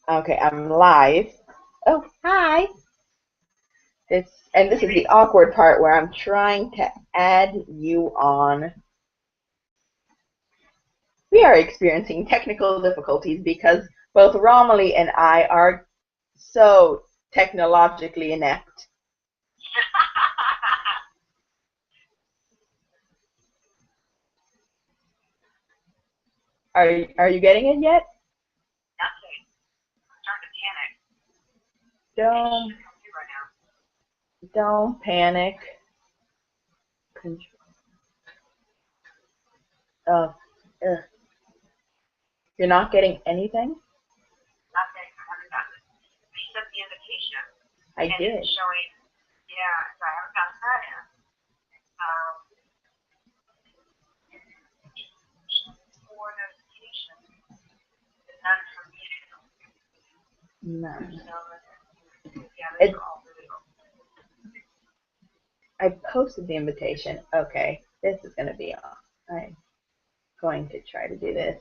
Okay, I'm live. Oh, hi. This is the awkward part where I'm trying to add you on. We are experiencing technical difficulties because both Romily and I are so technologically inept. Are you getting it yet? Nothing. I'm starting to panic. Don't Right don't panic. Uh, ugh. You're not getting anything? nothing. I haven't gotten it. I sent the invitation. I And did. it's showing, yeah, so I haven't gotten that in. Um, for notification, but none from you. None. So, yeah, those It, are all really old. I posted the invitation. Okay, this is going to be on. I'm going to try to do this.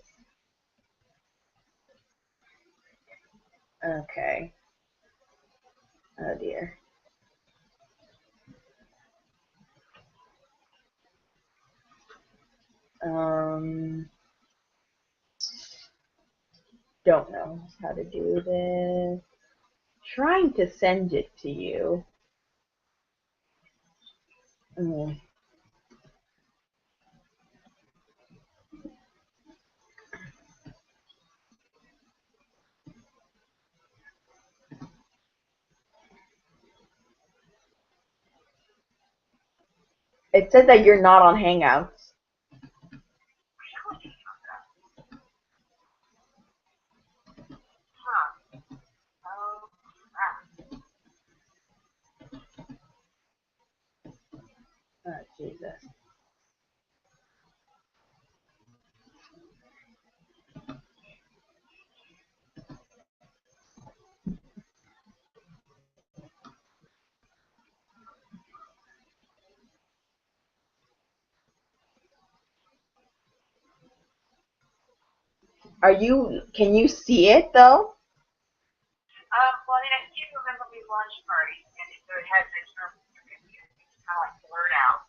Okay. Oh dear. Um, don't know how to do this. Trying to send it to you. Mm. It said that you're not on Hangouts. Really? Huh. Oh, crap. Oh, Jesus. Can you see it though? Well, I mean, I do remember we launched party, and so it has this kind of like blurred out.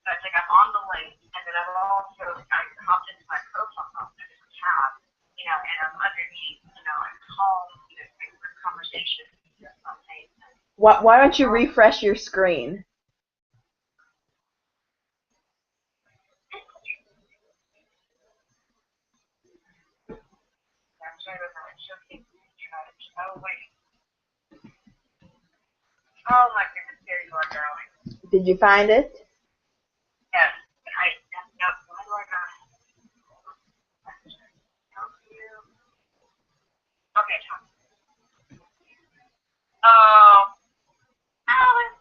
So it's like I'm on the link, and then I'm also, I hopped into my profile, tab, and I'm underneath, like home, conversation, something. Why don't you refresh your screen? I'm sorry about that. Oh, wait. Oh, my goodness. There you are, darling. Did you find it? Yes. No, why do I not? Okay, Tom. Oh, Alex.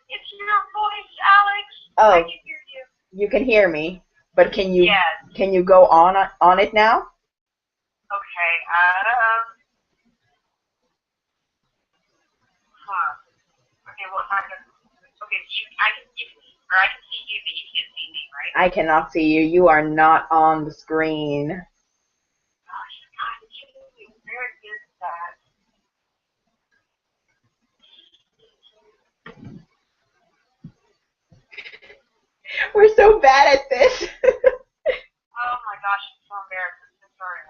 It's your voice, Alex. I Oh, can hear you. you can hear me, but Yes. can you go on it now? Okay. Huh. Okay. Well, I can. Okay. I can see you, but you can't see me, right? I cannot see you. You are not on the screen. Gosh, God, you very good at that. We're so bad at this. Oh my gosh, I'm so embarrassed. I'm so sorry.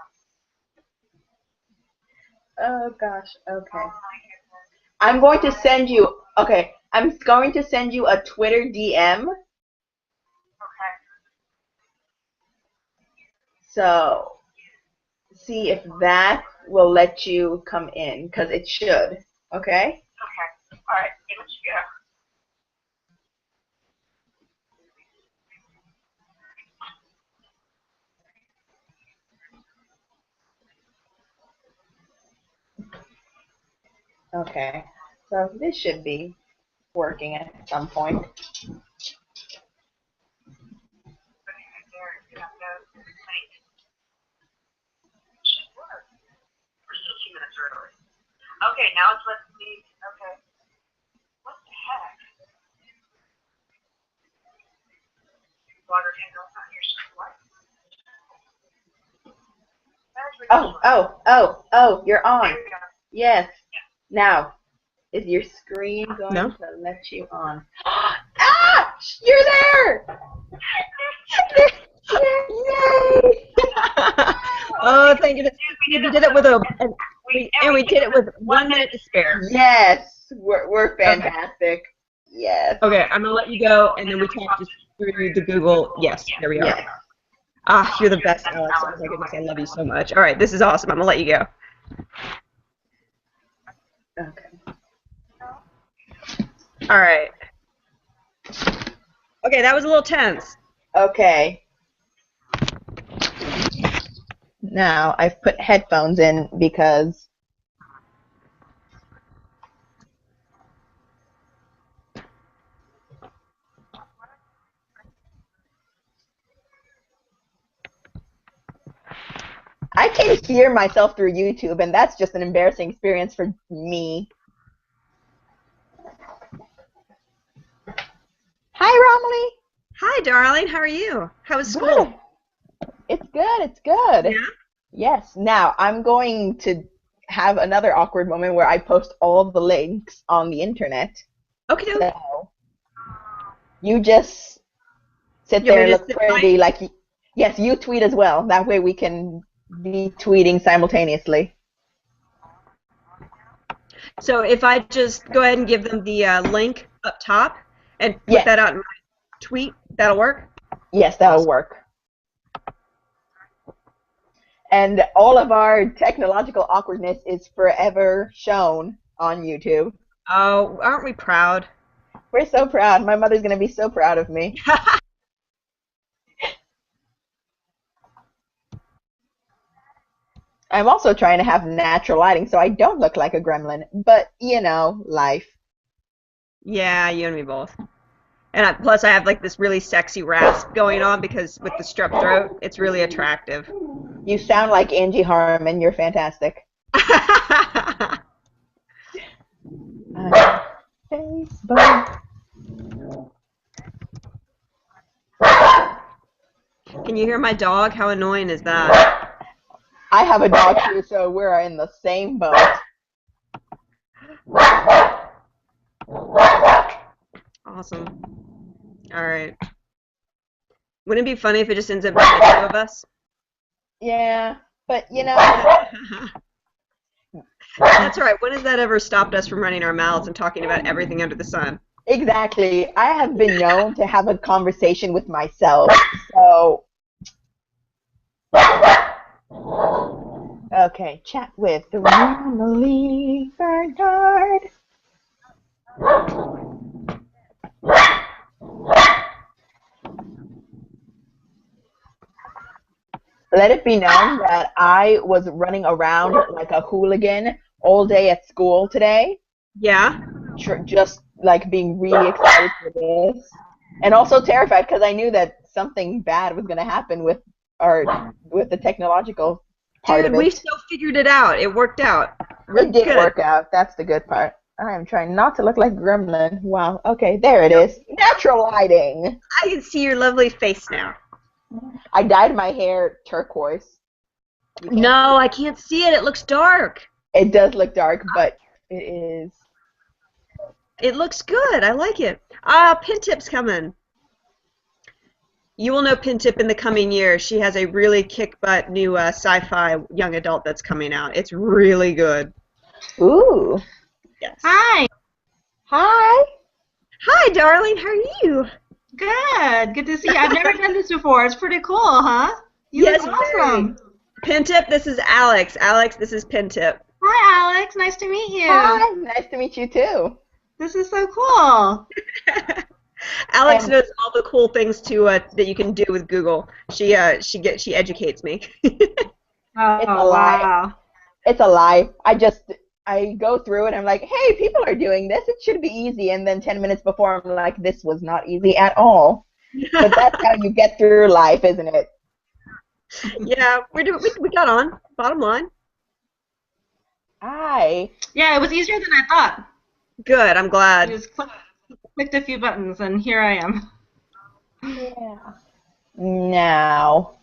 Oh gosh. Oh Okay. my goodness. I'm going to send you. Okay. I'm going to send you a Twitter DM. Okay. So see if that will let you come in, because it should. Okay. Okay. All right. Hey, let's go. Okay. So this should be working at some point. Okay, there. Yeah, no. Wait. Should work. We're still 2 minutes early. Okay, now it's let's see. Okay. What the heck? Water handle on your screen. What? That Oh, you're on. There we go. Yes. Now, is your screen No? going to let you on? Ah! You're there! Yay! Oh, thank goodness. We did it with we did it with 1 minute to spare. Yes, we're fantastic. Yes. Okay, I'm gonna let you go, and then we talk just through the Google. Yes, there we are. Yes. Ah, you're the best, Alex. Oh my goodness, I love you so much. All right, this is awesome. I'm gonna let you go. Okay. All right. Okay, that was a little tense. Okay. Now I've put headphones in because I can hear myself through YouTube, and that's just an embarrassing experience for me. Hi, Romily. Hi, darling. How are you? How was school? Good. It's good. It's good. Yeah? Yes. Now I'm going to have another awkward moment where I post all of the links on the internet. Okay. So you just sit You want there me and to look sit pretty like, yes, you tweet as well. That way we can be tweeting simultaneously. So if I just go ahead and give them the link up top and put Yes. that out in my tweet, that'll work? Yes, that'll work. And all of our technological awkwardness is forever shown on YouTube. Oh, aren't we proud? We're so proud. My mother's going to be so proud of me. I'm also trying to have natural lighting so I don't look like a gremlin. But, you know, life. Yeah, you and me both. And plus I have like this really sexy rasp going on because with the strep throat, it's really attractive. You sound like Angie Harmon. You're fantastic. Facebook. Can you hear my dog? How annoying is that? I have a dog too, so we're in the same boat. Awesome. All right. Wouldn't it be funny if it just ends up being the two of us? Yeah, but you know, That's all right. When has that ever stopped us from running our mouths and talking about everything under the sun? exactly. I have been known to have a conversation with myself, so. Okay, chat with Romily Bernard. Let it be known that I was running around like a hooligan all day at school today. Yeah? Just like being really excited for this. And also terrified because I knew that something bad was going to happen with the technological part Dude, of we it. still figured it out. It worked out. We're It did good. work out. That's the good part. I am trying not to look like Gremlin. Wow. Okay, there it is. Natural lighting. I can see your lovely face now. I dyed my hair turquoise. No, I can't see it. It looks dark. It does look dark, but it is. It looks good. I like it. Ah, Pintip's coming. You will know Pintip in the coming year. She has a really kick-butt new sci-fi young adult that's coming out. It's really good. Ooh. Yes. Hi. Hi. Hi, darling. How are you? Good. Good to see you. I've never done this before. It's pretty cool, huh? You Yes, look awesome. Pintip, this is Alex. Alex, this is Pintip. Hi, Alex. Nice to meet you. Hi. Nice to meet you too. This is so cool. Alex knows all the cool things that you can do with Google. She educates me. Oh, It's a lie. wow. It's a lie. I go through it. I'm like, hey, people are doing this. It should be easy. And then 10 minutes before, I'm like, this was not easy at all. But that's how you get through life, isn't it? Yeah, we got on. Bottom line. Hi. Yeah, it was easier than I thought. Good. I'm I glad. just clicked a few buttons, and here I am. Yeah. Now.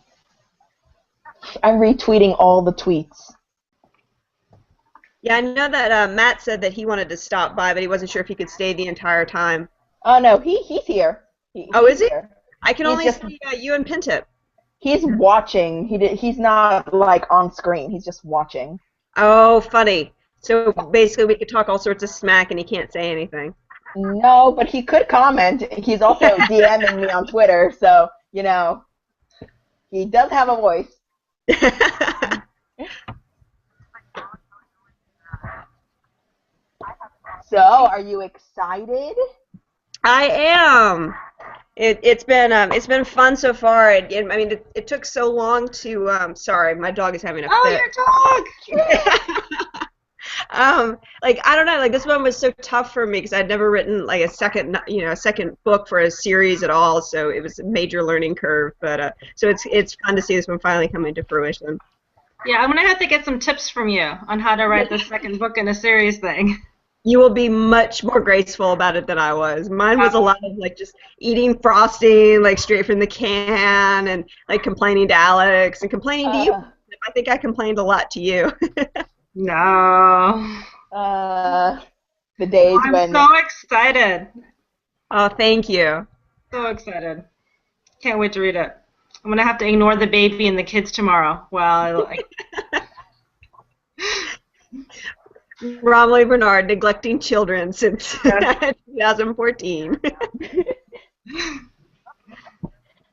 I'm retweeting all the tweets. Yeah, I know that Matt said that he wanted to stop by, but he wasn't sure if he could stay the entire time. Oh no, he's here. Oh, He's is he? here. I can He's only just see you and Pintip. he's watching. He's not like on screen. He's just watching. Oh, funny. So basically, we could talk all sorts of smack, and he can't say anything. No, but he could comment. He's also DMing me on Twitter, so you know he does have a voice. So, are you excited? I am. It's been fun so far. I mean, it took so long to. Sorry, my dog is having a fit. Oh, your dog! Like I don't know, like this one was so tough for me because I'd never written like a second book for a series at all. So it was a major learning curve. But so it's fun to see this one finally coming to fruition. Yeah, I'm gonna have to get some tips from you on how to write the second book in a series thing. You will be much more graceful about it than I was. Mine was a lot of like just eating frosting like straight from the can and like complaining to Alex and complaining to you. I think I complained a lot to you. No. The days I'm when so excited. Oh, thank you. So excited. Can't wait to read it. I'm gonna have to ignore the baby and the kids tomorrow. Well, Romily Bernard neglecting children since 2014.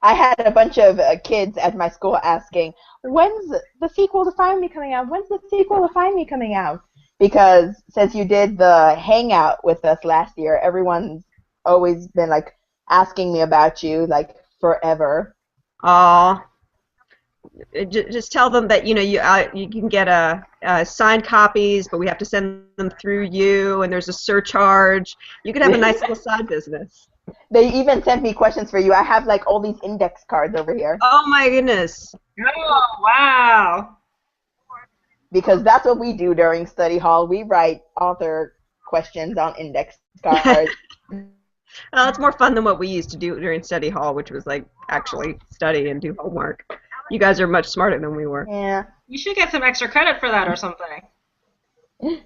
I had a bunch of kids at my school asking, when's the sequel to Find Me coming out? When's the sequel to Find Me coming out? Because since you did the hangout with us last year, everyone's always been like asking me about you like forever. Aw. Just tell them that you can get signed copies, but we have to send them through you, and there's a surcharge. You could have a nice little side business. They even sent me questions for you. I have like all these index cards over here. Oh my goodness. oh wow. Because that's what we do during study hall. We write author questions on index cards. Well, it's more fun than what we used to do during study hall, which was like actually study and do homework. You guys are much smarter than we were. Yeah. You should get some extra credit for that or something.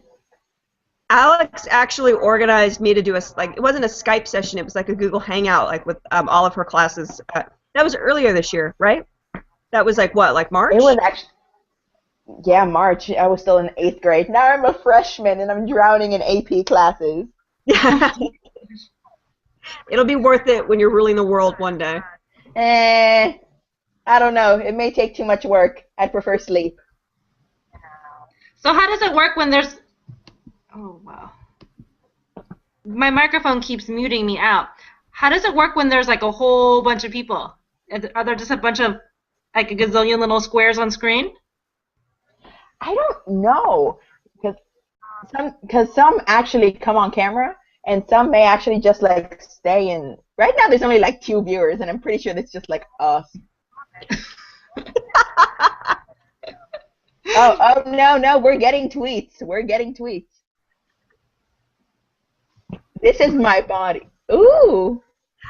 Alex actually organized me to do it wasn't a Skype session, it was like a Google Hangout, like with all of her classes. That was earlier this year, right? That was like what, like March? It was actually, yeah, March. I was still in 8th grade. Now I'm a freshman and I'm drowning in AP classes. It'll be worth it when you're ruling the world one day. I don't know. It may take too much work. I'd prefer sleep. So how does it work when there's... Oh, wow. My microphone keeps muting me out. How does it work when there's like a whole bunch of people? Are there just a bunch of, like a gazillion little squares on screen? I don't know. Because some actually come on camera, and some may actually just like stay in. Right now there's only like 2 viewers, and I'm pretty sure it's just like us. Oh no, we're getting tweets. We're getting tweets. This is my body. Ooh.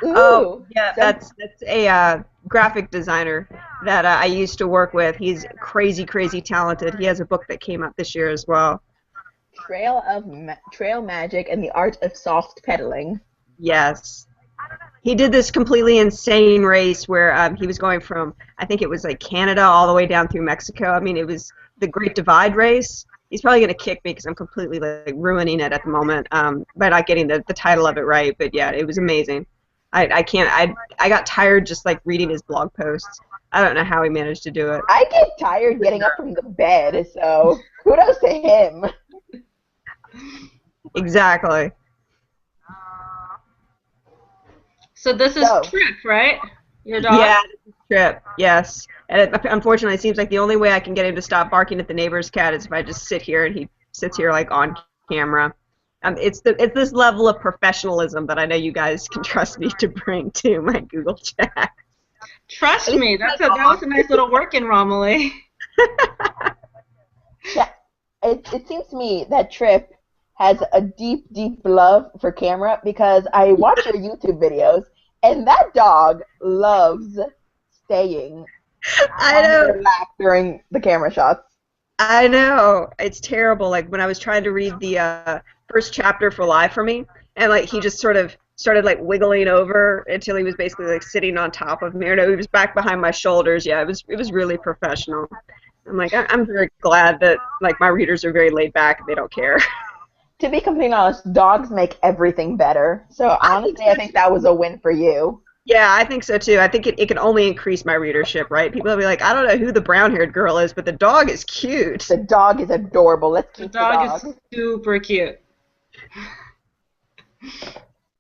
Oh, yeah, that's a graphic designer that I used to work with. He's crazy, crazy talented. He has a book that came out this year as well. Trail Magic and the Art of Soft Pedaling. Yes. He did this completely insane race where he was going from, I think it was like Canada all the way down through Mexico. I mean, it was the Great Divide race. He's probably going to kick me because I'm completely like ruining it at the moment by not getting the title of it right. But yeah, it was amazing. I got tired just like reading his blog posts. I don't know how he managed to do it. I get tired getting up from the bed, so kudos to him. Exactly. So this is Trip, right? Your dog? Yeah, this is Trip, yes. And unfortunately, it seems like the only way I can get him to stop barking at the neighbor's cat is if I just sit here and he sits here like on camera. It's this level of professionalism that I know you guys can trust me to bring to my Google chat. Trust me, that was a nice little work in Romily. Yeah, it seems to me that Trip has a deep, deep love for camera because I watch your YouTube videos, and that dog loves staying I know. Laugh during the camera shots. I know. It's terrible. Like when I was trying to read the first chapter for Live for Me, and like he just sort of started like wiggling over until he was basically like sitting on top of me. Or no, he was back behind my shoulders. Yeah, it was really professional. I'm like, I'm very glad that like my readers are very laid back and they don't care. To be completely honest, dogs make everything better. So honestly, I think that was a win for you. Yeah, I think so too. I think it can only increase my readership, right? People will be like, I don't know who the brown-haired girl is, but the dog is cute. The dog is adorable. Let's keep the dog. is super cute.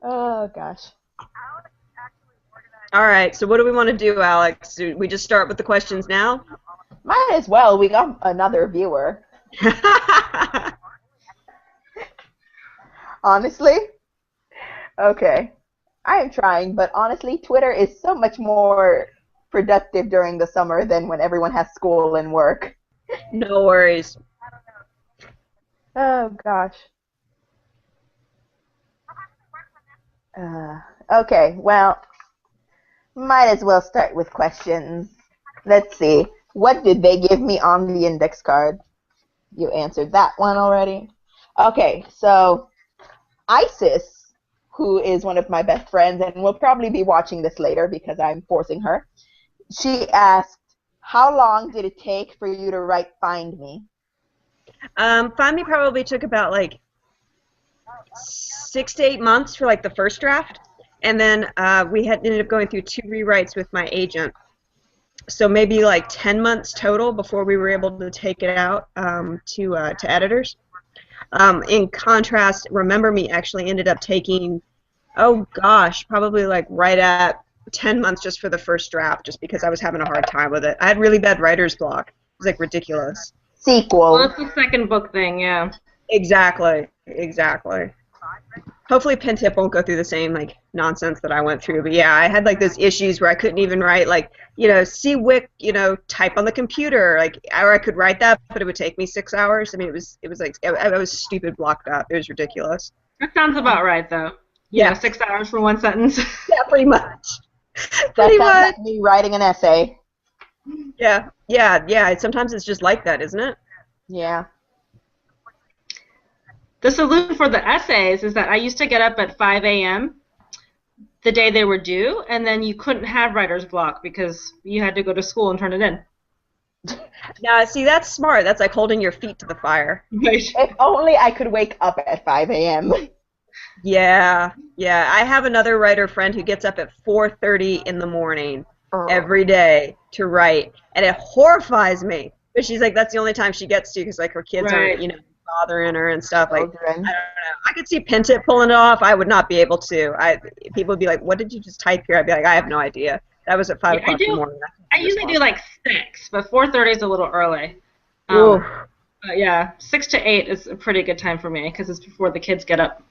Oh, gosh. All right, so what do we want to do, Alex? Do we just start with the questions now? Might as well. We got another viewer. Honestly? Okay. I am trying, but honestly, Twitter is so much more productive during the summer than when everyone has school and work. No worries. Oh, gosh. Okay, well, might as well start with questions. Let's see. What did they give me on the index card? You answered that one already. Okay, so Isis, who is one of my best friends and will probably be watching this later because I'm forcing her, she asked, how long did it take for you to write Find Me? Find Me probably took about like 6 to 8 months for like the first draft, and then we had ended up going through 2 rewrites with my agent. So maybe like 10 months total before we were able to take it out to editors. In contrast, Remember Me actually ended up taking, oh gosh, probably like right at 10 months just for the first draft, just because I was having a hard time with it. I had really bad writer's block. It was like ridiculous. Sequel. Well, that's the second book thing, yeah. Exactly. Hopefully Pen Tip won't go through the same like nonsense that I went through, but yeah, I had like those issues where I couldn't even write like, see Wick, type on the computer, like, or I could write that, but it would take me 6 hours. I mean, it was like I was stupid blocked up. It was ridiculous. That sounds about right, though. Yeah, 6 hours for one sentence. Yeah, pretty much. That sounds like me writing an essay. Yeah. Sometimes it's just like that, isn't it? Yeah. The solution for the essays is that I used to get up at 5 a.m. the day they were due, and then you couldn't have writer's block because you had to go to school and turn it in. Now, see, that's smart. That's like holding your feet to the fire. Right. If only I could wake up at 5 a.m. Yeah. I have another writer friend who gets up at 4:30 in the morning every day to write, and it horrifies me. But she's like, that's the only time she gets to because like her kids Right. are, bothering her and stuff. Like, Children. I don't know. I could see Pen Tip pulling it off. I would not be able to. People would be like, what did you just type here? I'd be like, I have no idea. That was at 5 o'clock in the morning. I usually do like 6, but 4:30 is a little early. Oof. But yeah, 6 to 8 is a pretty good time for me because it's before the kids get up.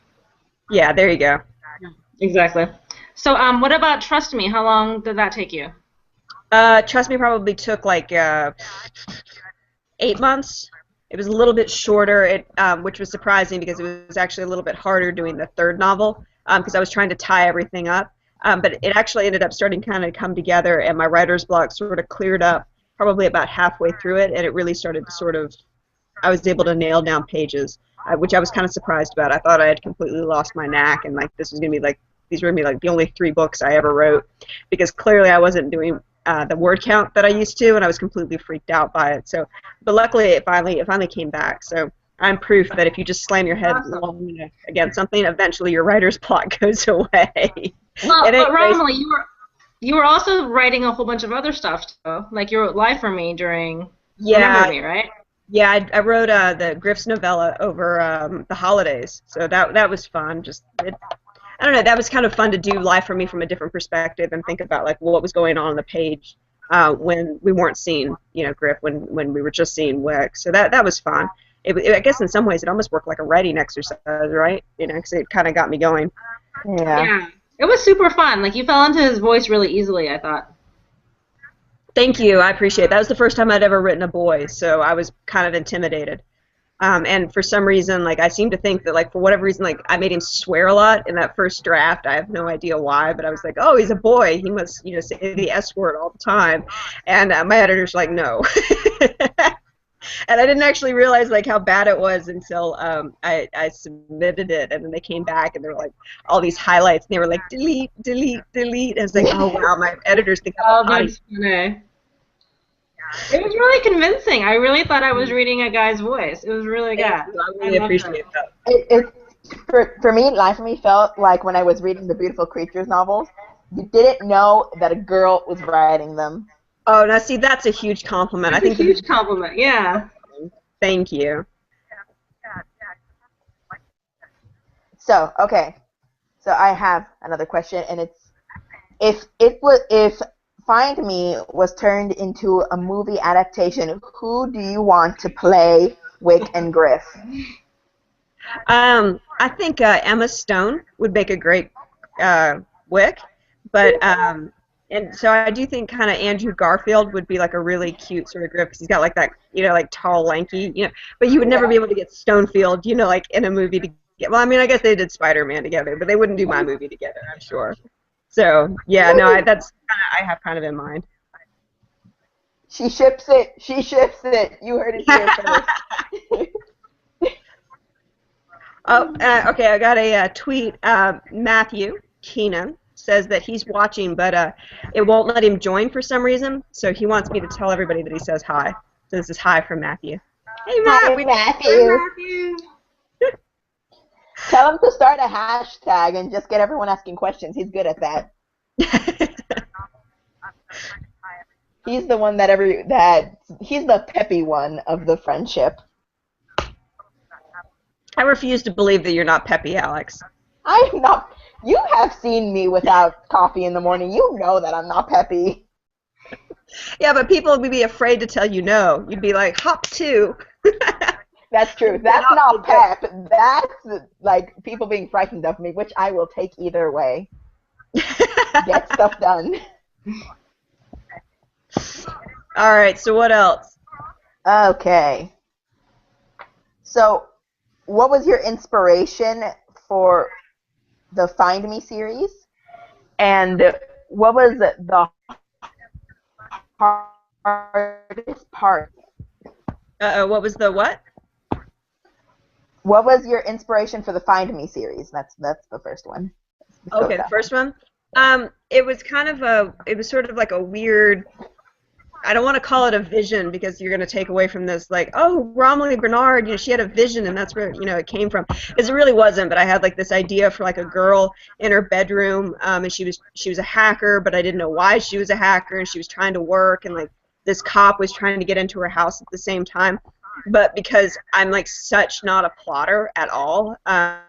Yeah, there you go. Exactly. So, what about Trust Me? How long did that take you? Trust Me probably took like 8 months. It was a little bit shorter, which was surprising because it was actually a little bit harder doing the third novel because I was trying to tie everything up. But it actually ended up starting kind of come together, and my writer's block sort of cleared up probably about halfway through it, and it really started to I was able to nail down pages, which I was kind of surprised about. I thought I had completely lost my knack, and like these were going to be like the only 3 books I ever wrote, because clearly I wasn't doing the word count that I used to, and I was completely freaked out by it. So, but luckily it finally came back. So I'm proof that if you just slam your head against something, eventually your writer's block goes away. Well, but Romily, you were also writing a whole bunch of other stuff, too. Like you wrote Live for Me during Remember Me, right? Yeah, I wrote the Griff's novella over the holidays, so that was fun. I don't know, that was kind of fun to do Live for Me from a different perspective and think about like what was going on the page when we weren't seeing, Griff, when we were just seeing Wick. So that was fun. I guess in some ways it almost worked like a writing exercise, right? Because it kind of got me going. Yeah. It was super fun. Like you fell into his voice really easily, I thought. Thank you. I appreciate it. That was the first time I'd ever written a boy, so I was kind of intimidated. And for some reason, like I seem to think that, like for whatever reason, like I made him swear a lot in that first draft. I have no idea why, but I was like, oh, he's a boy. He must, say the S word all the time. And my editor's like, no. And I didn't actually realize like how bad it was until I submitted it, and then they came back and there were like all these highlights, and they were like delete, delete, delete. And I was like, oh wow, my editors think I'm naughty. That's funny. It was really convincing. I really thought I was reading a guy's voice. It was really good. I really appreciate that. It for me, Life for Me felt like when I was reading the Beautiful Creatures novels, you didn't know that a girl was writing them. Oh, now see, that's a huge compliment. That's a huge compliment, yeah. Thank you. So, okay. So I have another question, and it's if Find Me was turned into a movie adaptation, who do you want to play Wick and Griff? I think Emma Stone would make a great Wick, but and so I do think kind of Andrew Garfield would be like a really cute sort of Griff, because he's got like that, like tall, lanky, but you would never be able to get Stonefield, like in a movie to get. Well, I mean, I guess they did Spider-Man together, but they wouldn't do my movie together, I'm sure. So yeah, no, that's I have kind of in mind. She ships it. She ships it. You heard it here first. Okay, I got a tweet. Matthew Keenan says that he's watching, but it won't let him join for some reason, so he wants me to tell everybody that he says hi. So this is hi from Matthew. Hey, Matt. Hi, Matthew. Tell him to start a hashtag and just get everyone asking questions. He's good at that. He's the one he's the peppy one of the friendship. I refuse to believe that you're not peppy, Alex. I'm not. You have seen me without coffee in the morning. You know that I'm not peppy. Yeah, but people would be afraid to tell you no. You'd be like, hop two. That's true. That's not pep. That's like people being frightened of me, which I will take either way. Get stuff done. All right, so what else? Okay. So, what was your inspiration for the Find Me series? And what was the hardest part? What was the what? What was your inspiration for the Find Me series? That's the first one. Okay, the first one. It was sort of like a weird, I don't want to call it a vision because you're going to take away from this, like, oh, Romily Bernard, she had a vision and that's where, it came from. Because it really wasn't, but I had like this idea for like a girl in her bedroom, and she was a hacker, but I didn't know why she was a hacker, and she was trying to work, and like this cop was trying to get into her house at the same time. But because I'm like such not a plotter at all, I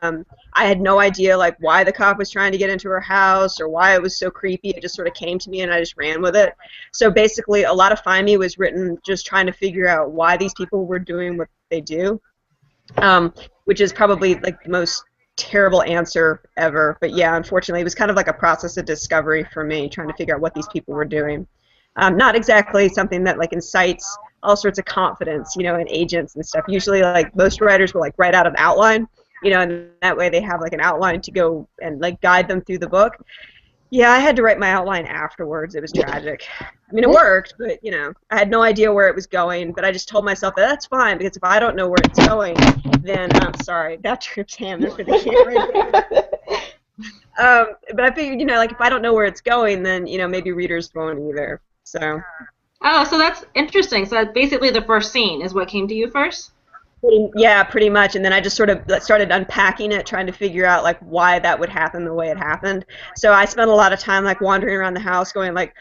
had no idea like why the cop was trying to get into her house or why it was so creepy. It just sort of came to me and I just ran with it. So basically a lot of Find Me was written just trying to figure out why these people were doing what they do, which is probably like the most terrible answer ever. But yeah, unfortunately it was kind of like a process of discovery for me, trying to figure out what these people were doing. Not exactly something that like incites all sorts of confidence, in agents and stuff. Usually, like, most writers will, like, write out an outline, and that way they have, like, an outline to go and, like, guide them through the book. Yeah, I had to write my outline afterwards. It was tragic. I mean, it worked, but, I had no idea where it was going, but I just told myself that that's fine, because if I don't know where it's going, then, I'm sorry, that trips Hammer for the camera. But I figured, like, if I don't know where it's going, then, maybe readers won't either, so... Oh, so that's interesting. So that's basically the first scene is what came to you first? Yeah, pretty much. And then I just sort of started unpacking it, trying to figure out like why that would happen the way it happened. So I spent a lot of time like wandering around the house going like,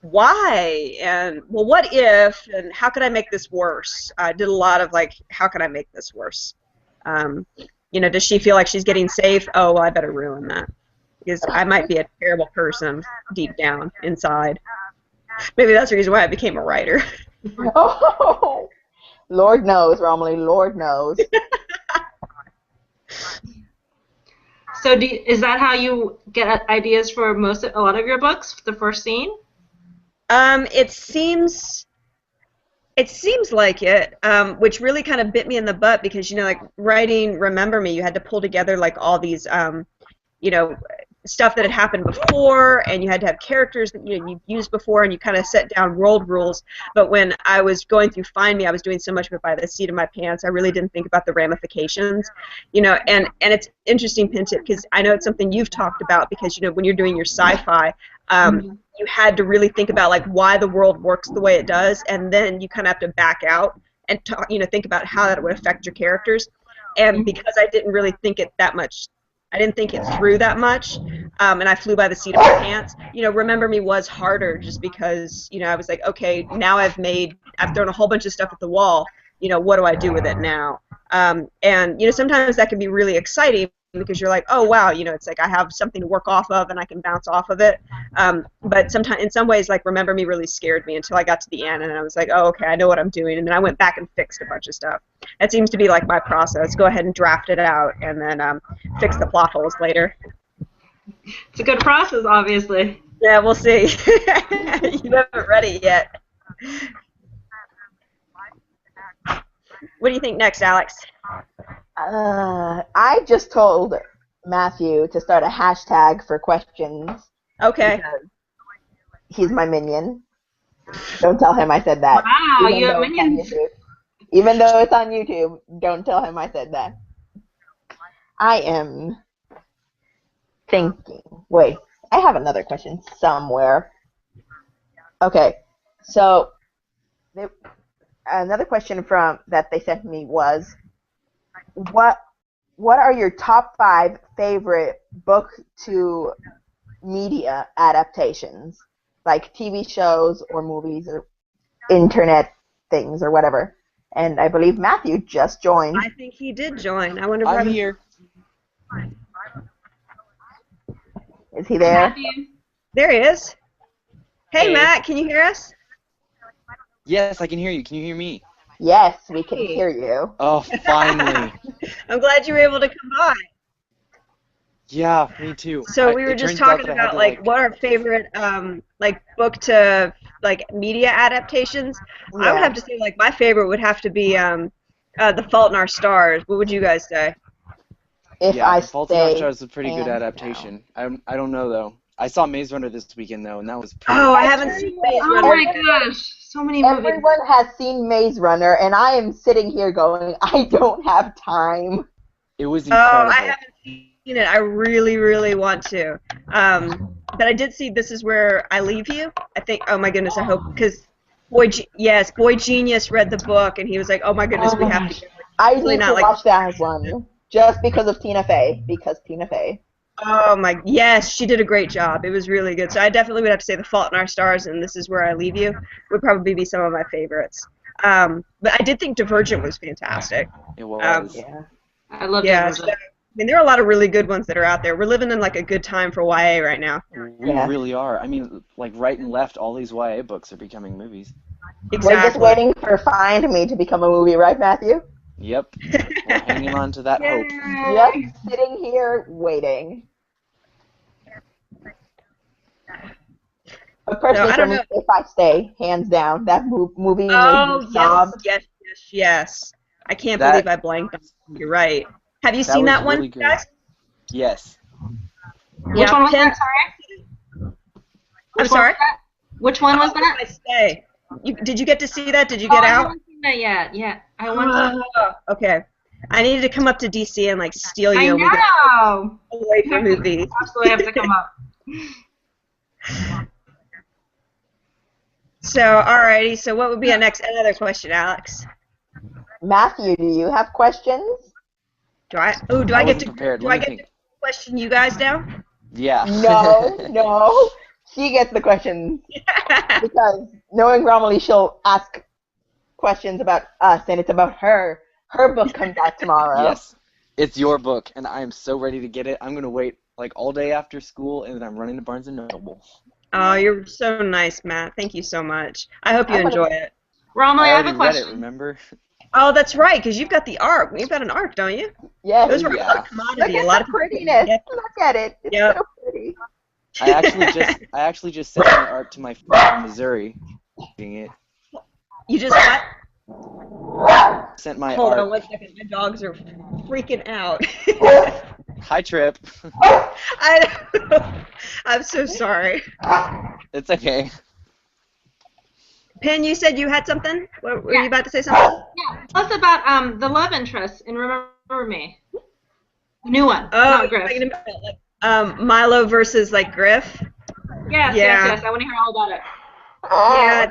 why? And well, what if? And how could I make this worse? I did a lot of like, how can I make this worse? Does she feel like she's getting safe? Oh, well, I better ruin that. Because I might be a terrible person deep down inside. Maybe that's the reason why I became a writer. Oh, Lord knows, Romily, Lord knows. So is that how you get ideas for a lot of your books, the first scene? It seems It seems like it, which really kind of bit me in the butt because, you know, like writing Remember Me, you had to pull together like all these, you know, stuff that had happened before, and you had to have characters that you've used before, and you kind of set down world rules. But when I was going through Find Me, I was doing so much of it by the seat of my pants. I really didn't think about the ramifications, you know. And it's interesting, Pinta, because I know it's something you've talked about because, you know, when you're doing your sci-fi, you had to really think about like why the world works the way it does, and then you kind of have to back out and talk, you know, think about how that would affect your characters. And because I didn't really think it that much, I didn't think it through that much, and I flew by the seat of my pants. You know, Remember Me was harder just because, you know, I was like, okay, now I've thrown a whole bunch of stuff at the wall. You know, what do I do with it now? And, you know, sometimes that can be really exciting because you're like, oh, wow, you know, it's like I have something to work off of and I can bounce off of it. But sometimes, in some ways, like Remember Me really scared me until I got to the end and I was like, oh, okay, I know what I'm doing. And then I went back and fixed a bunch of stuff. That seems to be like my process. Go ahead and draft it out and then fix the plot holes later. It's a good process, obviously. Yeah, we'll see. You haven't read it yet. What do you think next, Alex? I just told Matthew to start a hashtag for questions. Okay. He's my minion. Don't tell him I said that. Wow, you have minions. Even though it's on YouTube, don't tell him I said that. I am thinking. Wait, I have another question somewhere. Okay, so another question that they sent me was, what are your top 5 favorite book to media adaptations, like TV shows or movies or internet things or whatever? And I believe Matthew just joined. I think he did join. I wonder if I'm here. Is he there? Matthew. There he is. Hey, Hey. Matt, can you hear us? Yes, I can hear you. Can you hear me? Yes, we can hear you. Oh, finally. I'm glad you were able to come by. Yeah, me too. So we were It just turns out talking that I had about to, like what our favorite like book to like media adaptations. I would Yeah. have to say like my favorite would have to be The Fault in Our Stars. What would you guys say? If yeah, I Fault in Our stay Stars is a pretty good hands adaptation. I don't know though. I saw Maze Runner this weekend though, and that was pretty. Oh, I haven't seen Maze Oh Runner. my gosh, so many movies. Everyone has seen Maze Runner, and I am sitting here going, I don't have time. It was Oh, incredible. I haven't seen it. I really, really want to. But I did see This Is Where I Leave You. I think. Oh my goodness, I hope because Boy Genius read the book, and he was like, oh my goodness, we have to go. I Really need not to like- watch that one just because of Tina Fey. Oh my, yes, she did a great job. It was really good. So I definitely would have to say The Fault in Our Stars and This Is Where I Leave You would probably be some of my favorites. But I did think Divergent was fantastic. It was. Yeah. I love Yeah, it. so, I mean, there are a lot of really good ones that are out there. We're living in like a good time for YA right now. We Yeah. really are. I mean, like right and left, all these YA books are becoming movies. We're just waiting for Find Me to become a movie, right, Matthew? Yep. We're hanging on to that hope. Yep, sitting here waiting. But personally, I for don't me, know. If I Stay, hands down, that movie Oh, made me sob. yes. I can't That- believe I blanked on it. You're right. Have you seen was that one, really good. guys? Yes. Which one was that? Sorry. I'm sorry? Which one was If that? I Stay. Did you get to see that? Did you get I out? haven't seen that yet. Yeah, I want to. Okay. I needed to come up to DC and like steal you I and we get know. away from movies. Absolutely have to come up. So, alrighty. So, what would be another question, Alex? Matthew, do you have questions? Do I get wasn't to prepared. do Let I me get think. to question you guys now? Yeah. No. She gets the questions because knowing Romily, she'll ask questions about us, and it's about her. Her book comes out tomorrow. Yes. It's your book, and I am so ready to get it. I'm going to wait like all day after school, and then I'm running to Barnes & Noble. Oh, you're so nice, Matt. Thank you so much. I hope you enjoy it. Romily, I I have already a read question. it, remember? Oh, that's right, because you've got the arc. You've got an arc, don't you? Yes. Those were Yeah. a commodity. Look A at lot the of people prettiness. Yeah. Look at it. It's Yep. so pretty. I actually just sent my art to my friend in Missouri. Reading it. You just what? Sent my Hold art. on 1 second. My dogs are freaking out. Hi, Trip. I'm so sorry. It's okay. Pin, you said you had something? Were Yeah. you about to say something? Yeah. Tell us about the love interest in Remember Me. New one, Oh, not you're Griff. talking about like Milo versus like Griff. Yes, Yeah. yes, yes. I want to hear all about it. Yeah.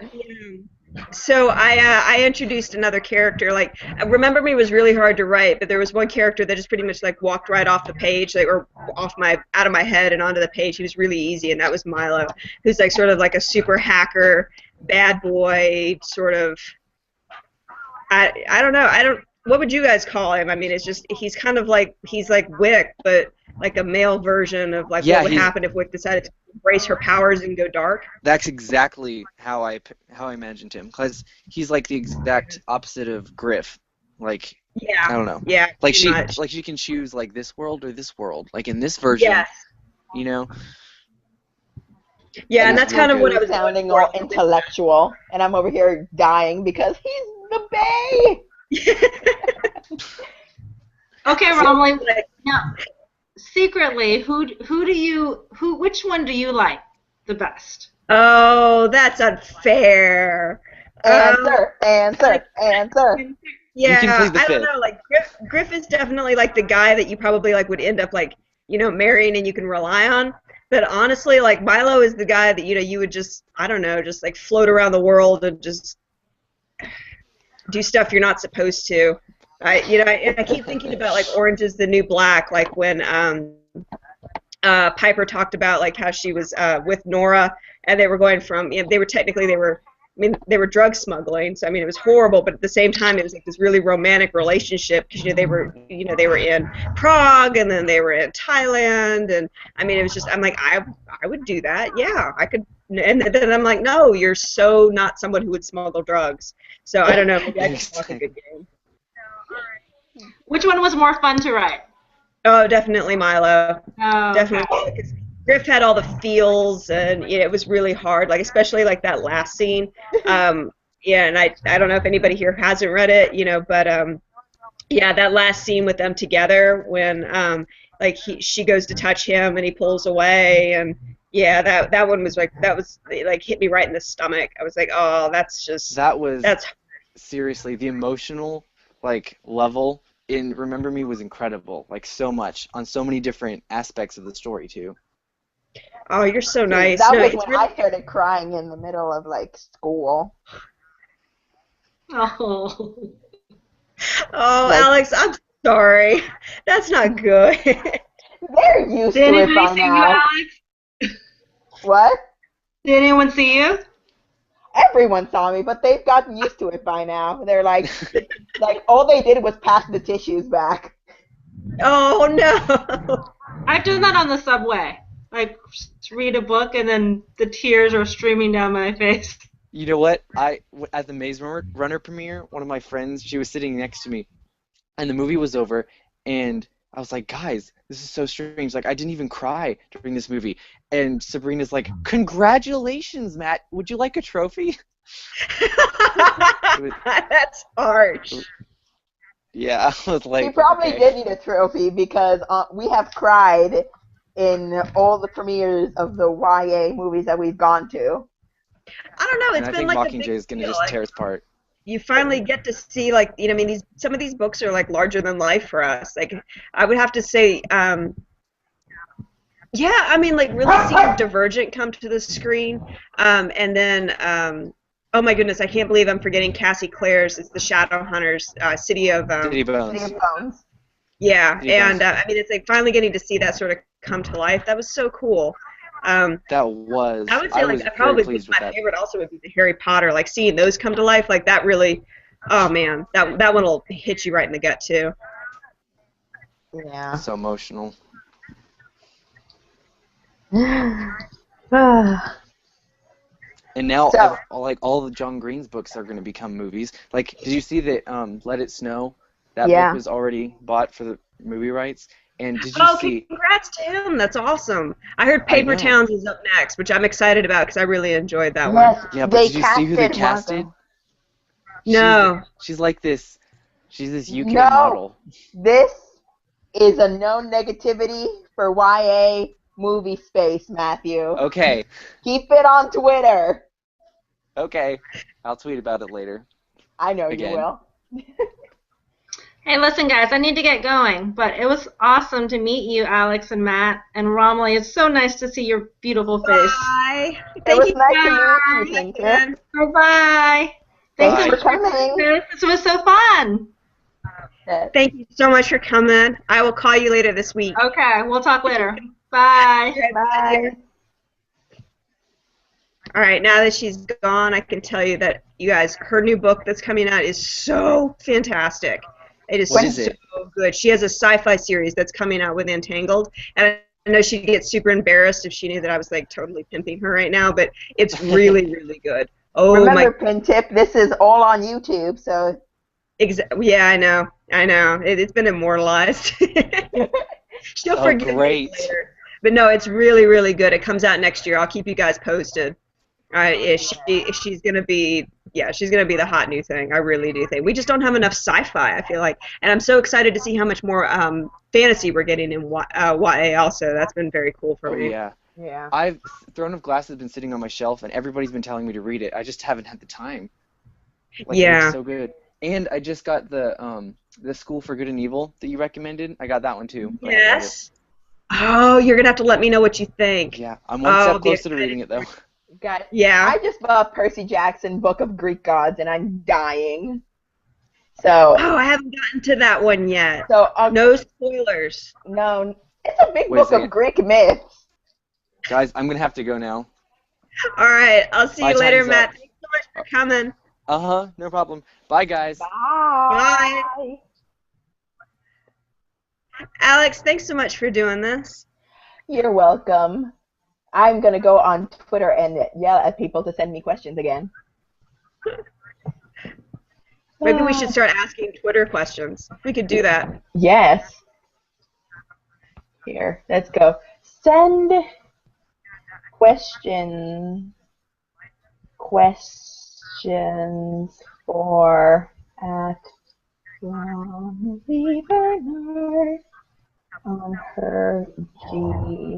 So I introduced another character. Like Remember Me was really hard to write, but there was one character that just pretty much like walked right off the page, like or out of my head and onto the page. He was really easy, and that was Milo, who's like sort of like a super hacker, bad boy, sort of. I don't know. What would you guys call him? I mean, it's just he's kind of like Wick, but like a male version of like what would happen if Wick decided to embrace her powers and go dark. That's exactly how I imagined him, because he's like the exact opposite of Griff. Like, yeah, I don't know. Yeah, like she much. like she can choose like this world or this world. Like in this version, yes. you know. Yeah, and that's kind of what I was sounding all intellectual, and I'm over here dying because he's the Bay. Okay, Romily. Now, secretly, which one do you like the best? Oh, that's unfair. Answer. Yeah, You can plead the I don't fifth. know. Like Griff is definitely like the guy that you probably like would end up like marrying and you can rely on. But honestly, like Milo is the guy that you would just just like float around the world and just do stuff you're not supposed to. I keep thinking about like Orange is the New Black, like when Piper talked about like how she was with Nora and they were going from they were drug smuggling, so I mean it was horrible, but at the same time it was like this really romantic relationship because they were in Prague and then they were in Thailand, and I mean it was just I'm like I would do that, yeah, I could, and then I'm like no, you're so not someone who would smuggle drugs, so I don't know, maybe I could talk a good game. Which one was more fun to write? Oh, definitely Milo. Oh, Definitely. okay. Because Griff had all the feels, and it was really hard. Like especially like that last scene. Yeah, and I don't know if anybody here hasn't read it, but yeah, that last scene with them together when like she goes to touch him and he pulls away, and yeah, that one was like hit me right in the stomach. I was like, oh, that's seriously the emotional like level in Remember Me was incredible, like so much on so many different aspects of the story too. Oh, you're so nice. That was when I started crying in the middle of like school. Oh. Oh, like, Alex, I'm sorry. That's not good. They're used to it by now. You, Alex? What? Did anyone see you? Everyone saw me, but they've gotten used to it by now. They're like all they did was pass the tissues back. Oh no! I've done that on the subway. Like read a book and then the tears are streaming down my face. You know what? At the Maze Runner premiere, one of my friends, she was sitting next to me, and the movie was over, and I was like, guys, this is so strange. Like, I didn't even cry during this movie. And Sabrina's like, congratulations, Matt. Would you like a trophy? That's harsh. Yeah, I was like, we probably did need a trophy because we have cried in all the premieres of the YA movies that we've gone to. I don't know. It's and been I think like Mockingjay is gonna just tear us apart. You finally get to see, like, I mean, some of these books are like larger than life for us. Like, I would have to say, yeah, I mean, like, really seeing Divergent come to the screen, and then, oh my goodness, I can't believe I'm forgetting Cassie Clare's. It's the Shadowhunters, City of Bones. Yeah, and I mean, it's like finally getting to see that sort of come to life. That was so cool. I would say like probably my favorite also would be the Harry Potter. Like seeing those come to life, like that really, oh man, that one will hit you right in the gut too. Yeah. So emotional. And now, all the John Green's books are going to become movies. Like, did you see that Let It Snow? That book was already bought for the movie rights. And did you see? Congrats to him! That's awesome. I heard Paper Towns is up next, which I'm excited about because I really enjoyed that one. Yeah, but did you see who they casted? No. She's like this. She's this UK No. model. This is a no negativity for YA movie space, Matthew. Okay. Keep it on Twitter. Okay. I'll tweet about it later. I know Again. you will. Hey, listen, guys, I need to get going, but it was awesome to meet you, Alex and Matt and Romily. It's so nice to see your beautiful face. Bye. It was you. nice to meet you, Pinter. Bye-bye. Thanks Bye. for coming. This was so fun. Thank you so much for coming. I will call you later this week. Okay, we'll talk later. Bye. Bye. All right, now that she's gone, I can tell you that, you guys, her new book that's coming out is so fantastic. It is What so is it? good. She has a sci-fi series that's coming out with Entangled, and I know she'd get super embarrassed if she knew that I was like totally pimping her right now, but it's really, really good. Oh Remember, my! Pin Tip, this is all on YouTube, so Yeah, I know. It's been immortalized. She'll Oh, forgive great. me later. But no, it's really, really good. It comes out next year. I'll keep you guys posted. She's gonna be the hot new thing. I really do think we just don't have enough sci-fi. I feel like, and I'm so excited to see how much more fantasy we're getting in YA. Also, that's been very cool for Oh, me. yeah. yeah. Throne of Glass has been sitting on my shelf, and everybody's been telling me to read it. I just haven't had the time. Like, it Yeah. looks so good. And I just got the School for Good and Evil that you recommended. I got that one too. but I haven't read it. Yes. Oh, you're gonna have to let me know what you think. Yeah, I'm one Oh, step the closer to reading it though. Got it. Yeah. I just bought Percy Jackson, Book of Greek Gods, and I'm dying. So, Oh, I haven't gotten to that one yet. so No spoilers. no, it's a big Wait a book of second. Greek myths. Guys, I'm gonna have to go now. All right. I'll see My you later, time's Matt. up. Thanks so much for coming. No problem. Bye, guys. Bye. Alex, thanks so much for doing this. You're welcome. I'm gonna go on Twitter and yell at people to send me questions again. Maybe we should start asking Twitter questions. We could do that. Yes. Here, let's go. Send questions for at Romily Bernard on her G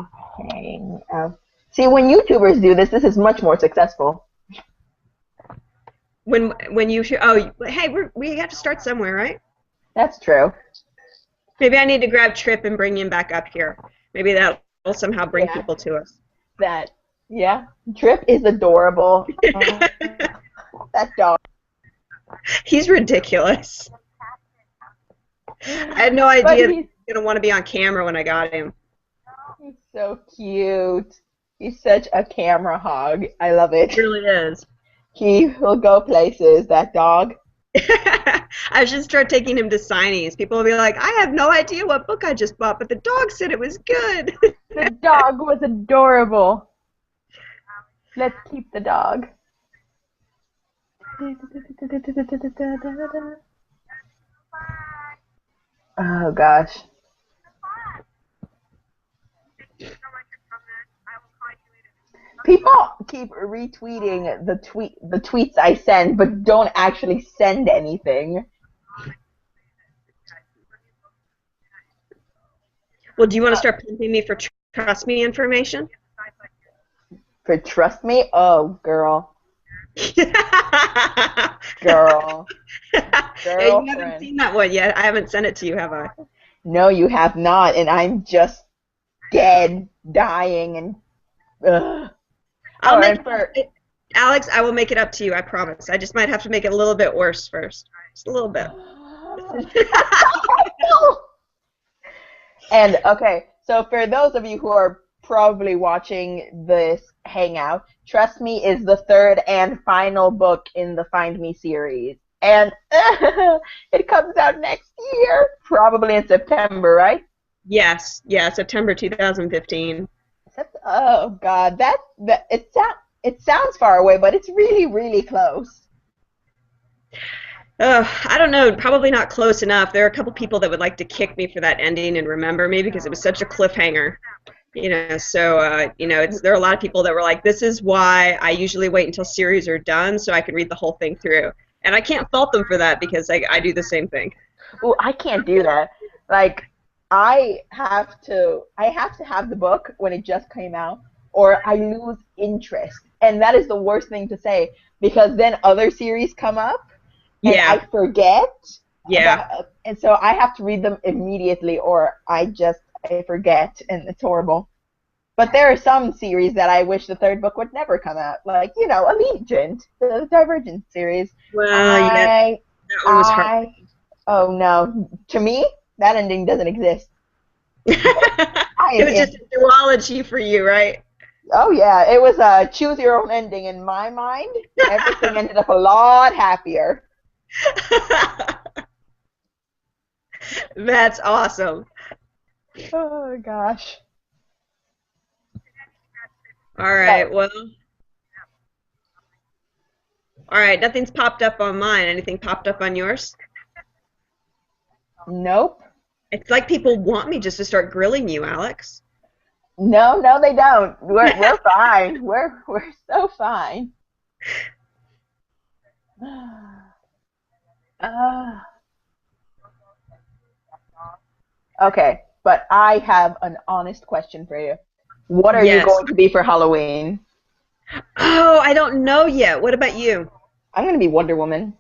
Hangout. See, when YouTubers do this, this is much more successful. When you hey, we have to start somewhere, right? That's true. Maybe I need to grab Trip and bring him back up here. Maybe that will somehow bring Yeah. people to us. Yeah. Trip is adorable. That dog. He's ridiculous. I had no But idea that he's, he was gonna want to be on camera when I got him. he's so cute. He's such a camera hog. I love He it. really is. He will go places, that dog. I should start taking him to signings. People will be like, I have no idea what book I just bought, but the dog said it was good. The dog was adorable. Let's keep the dog. Oh gosh. People keep retweeting the tweets I send, but don't actually send anything. Well, do you want to start pimping me for trust me information? For trust me? Oh, girl. Girl. Hey, you haven't Girlfriend. seen that one yet. I haven't sent it to you, have I? No, you have not, and I'm just dead, dying, and ugh. I'll Oh, make and for- Alex, I will make it up to you, I promise. I just might have to make it a little bit worse first. Just a little bit. And okay, so for those of you who are probably watching this hangout, Trust Me is the third and final book in the Find Me series. And it comes out next year, probably in September, right? Yes, yeah, September 2015. Oh God, it sounds far away, but it's really, really close. I don't know, probably not close enough. There are a couple people that would like to kick me for that ending and remember me because it was such a cliffhanger. So there are a lot of people that were like, this is why I usually wait until series are done so I can read the whole thing through. And I can't fault them for that because I do the same thing. Ooh, I can't do that. Like, I have to have the book when it just came out, or I lose interest. And that is the worst thing to say because then other series come up and Yeah. I forget Yeah. and so I have to read them immediately or I forget and it's horrible. But there are some series that I wish the third book would never come out, like Allegiant, the Divergent series. Well, yeah, I that one was hard. oh no, to me that ending doesn't exist. I It am was just in. a duology for you, right? Oh yeah, it was a choose your own ending in my mind. Everything ended up a lot happier. That's awesome. Oh gosh. All right, well, all right, nothing's popped up on mine. Anything popped up on yours? Nope. It's like people want me just to start grilling you, Alex. No, no, they don't. We're fine. We're so fine. Uh, okay, but I have an honest question for you. What are you Yes. going to be for Halloween? Oh, I don't know yet. What about you? I'm going to be Wonder Woman.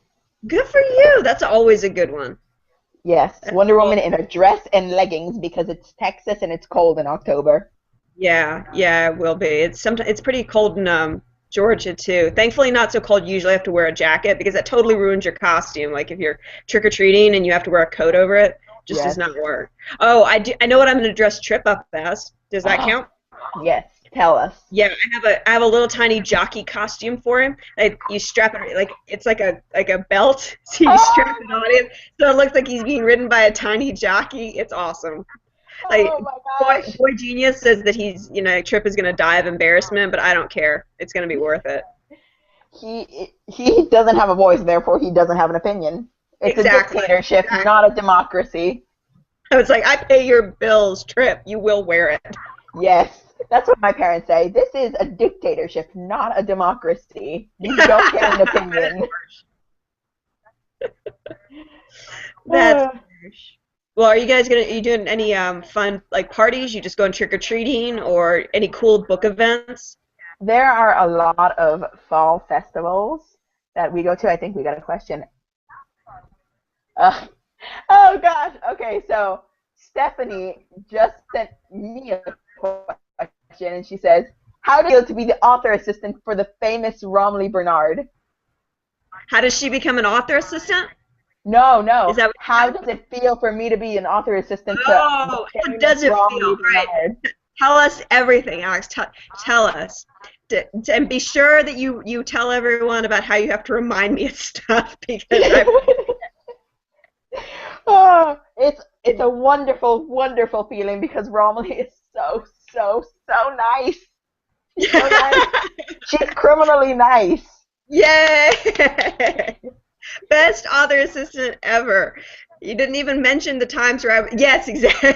Good for you. That's always a good one. Yes, Wonder Woman in a dress and leggings because it's Texas and it's cold in October. Yeah, yeah, it will be. It's pretty cold in Georgia too. Thankfully, not so cold. You usually have to wear a jacket because that totally ruins your costume. Like if you're trick or treating and you have to wear a coat over it, just Yes. does not work. Oh, I know what I'm going to dress Trip up as. Does that count? Yes, tell us. Yeah, I have a little tiny jockey costume for him. Like you strap it like it's like a belt, so you strap it on him, so it looks like he's being ridden by a tiny jockey. It's awesome. Like Oh my gosh. Boy Genius says that Trip is gonna die of embarrassment, but I don't care. It's gonna be worth it. He doesn't have a voice, therefore he doesn't have an opinion. It's Exactly. a dictatorship, not a democracy. So it's like I pay your bills, Trip. You will wear it. Yes, that's what my parents say. This is a dictatorship, not a democracy. You don't get an opinion. That's harsh. Well, are you doing any fun like parties? You just going trick or treating or any cool book events? There are a lot of fall festivals that we go to. I think we got a question. Oh gosh. Okay, so Stephanie just sent me a question, and she says, "How do you feel to be the author assistant for the famous Romily Bernard?" How does she become an author assistant? No. Is that what How does it feel for me to be an author assistant to Oh, the how famous does it Romily feel? Right. Bernard? Tell us everything, Alex. Tell us. And be sure that you tell everyone about how you have to remind me of stuff because Oh, it's a wonderful, wonderful feeling because Romilly is so nice. She's so nice. She's criminally nice. Yay! Best author assistant ever. You didn't even mention the times where yes, exactly.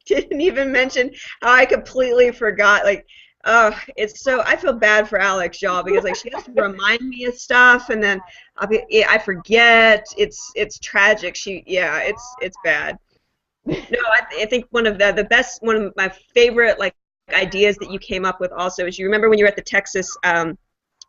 Didn't even mention how I completely forgot. Like, oh, I feel bad for Alex, y'all, because like she has to remind me of stuff, and then I forget. It's tragic. It's bad. No, I think one of my favorite like ideas that you came up with also is you remember when you were at the Texas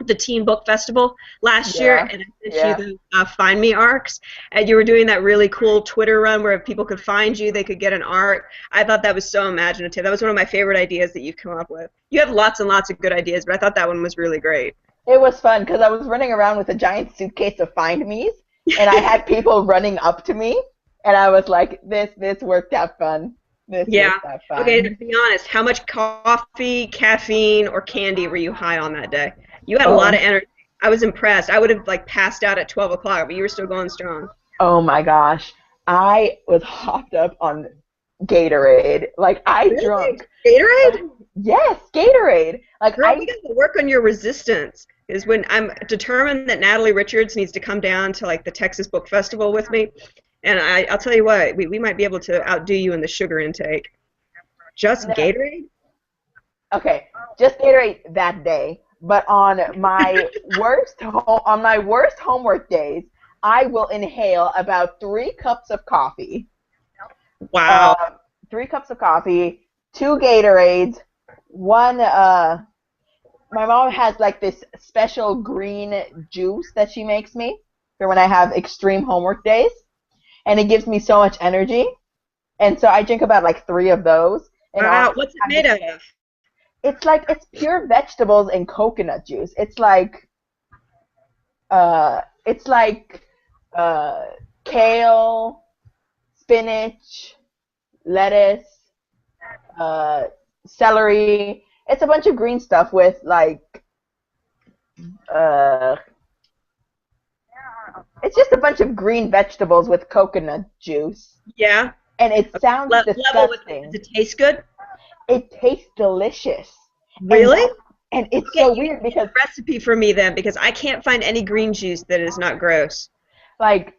the Teen Book Festival last year, and I sent you the Find Me arcs, and you were doing that really cool Twitter run where if people could find you, they could get an art. I thought that was so imaginative. That was one of my favorite ideas that you've come up with. You have lots and lots of good ideas, but I thought that one was really great. It was fun because I was running around with a giant suitcase of Find Me's, and I had people running up to me, and I was like, this worked out fun. This worked out fun. Okay, to be honest, how much coffee, caffeine, or candy were you high on that day? You had a lot of energy. I was impressed. I would have like passed out at 12 o'clock, but you were still going strong. Oh my gosh. I was hopped up on Gatorade. Like I drunk. Gatorade? Yes, Gatorade. Like Girl, we got to work on your resistance. Is when I'm determined that Natalie Richards needs to come down to like the Texas Book Festival with me, and I'll tell you what, we might be able to outdo you in the sugar intake. Just Gatorade? Okay, just Gatorade that day. but on my worst homework days, I will inhale about 3 cups of coffee. Wow. 3 cups of coffee, 2 Gatorades, one. My mom has like this special green juice that she makes me for when I have extreme homework days, and it gives me so much energy. And so I drink about like 3 of those. And Wow. What's it made out of? it's pure vegetables and coconut juice. It's like kale, spinach, lettuce, celery. It's a bunch of green stuff with like it's just a bunch of green vegetables with coconut juice. Yeah. And it sounds Level with disgusting. it. Does it taste good? It tastes delicious. Really? And it's Okay, so you weird need because a recipe for me then, because I can't find any green juice that is not gross. like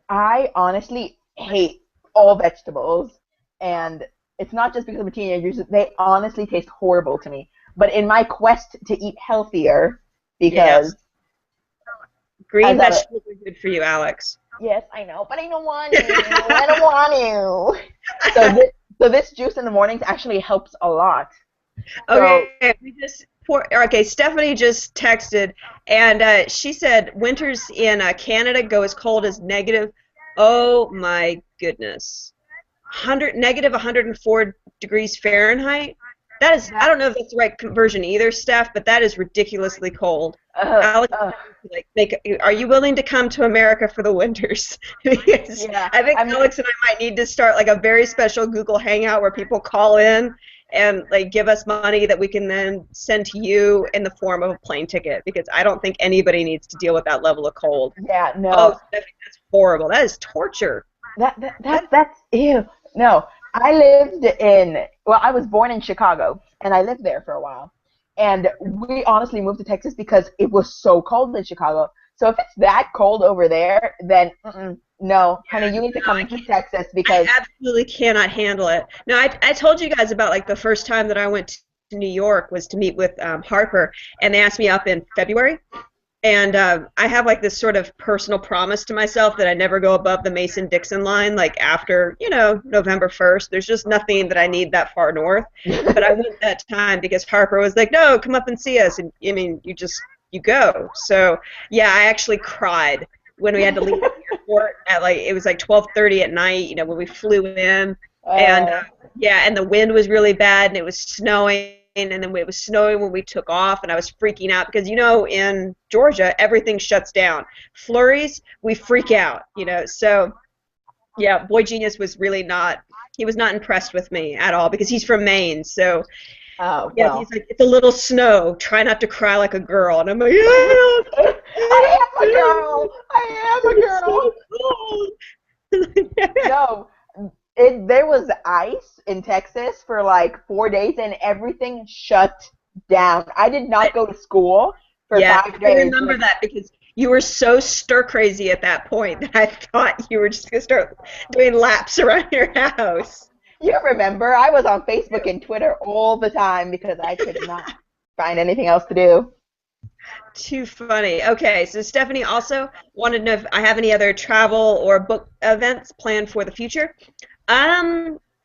I honestly hate all vegetables, and it's not just because I'm a teenager. They honestly taste horrible to me. But in my quest to eat healthier, because Green gotta- vegetables are good for you, Alex. yes, I know, but I don't want to. I don't want to. So this juice in the mornings actually helps a lot. Okay, Stephanie just texted, and she said winters in Canada go as cold as negative. Oh my goodness, negative 104 degrees Fahrenheit. That is, I don't know if that's the right conversion either, Steph, but that is ridiculously cold. Alex, are you willing to come to America for the winters? Because Yeah, I think Alex and I might need to start like a very special Google Hangout where people call in and like give us money that we can then send to you in the form of a plane ticket, because I don't think anybody needs to deal with that level of cold. Yeah, no. Oh, Stephanie, that's horrible. That is torture. That's ew. No, I was born in Chicago, and I lived there for a while. And we honestly moved to Texas because it was so cold in Chicago. So if it's that cold over there, then no, honey, you need to come to Texas because I absolutely cannot handle it. No, I told you guys about like the first time that I went to New York was to meet with Harper, and they asked me up in February. And I have like this sort of personal promise to myself that I never go above the Mason-Dixon line, like after, November 1st. There's just nothing that I need that far north. But I went that time because Harper was like, no, come up and see us. And I mean, you go. So, yeah, I actually cried when we had to leave the airport at it was like 12:30 at night, when we flew in. And, and the wind was really bad and it was snowing. And then it was snowing when we took off, and I was freaking out because, in Georgia, everything shuts down. Flurries, we freak out, So, yeah, Boy Genius was really he was not impressed with me at all because he's from Maine. So, yeah, he's like, it's a little snow. Try not to cry like a girl. And I'm like, yeah. I am a girl. I am a girl. No. There was ice in Texas for like 4 days, and everything shut down. I did not go to school for 5 days. I remember that because you were so stir crazy at that point that I thought you were just going to start doing laps around your house. You remember, I was on Facebook and Twitter all the time because I could not find anything else to do. Too funny. Okay, so Stephanie also wanted to know if I have any other travel or book events planned for the future.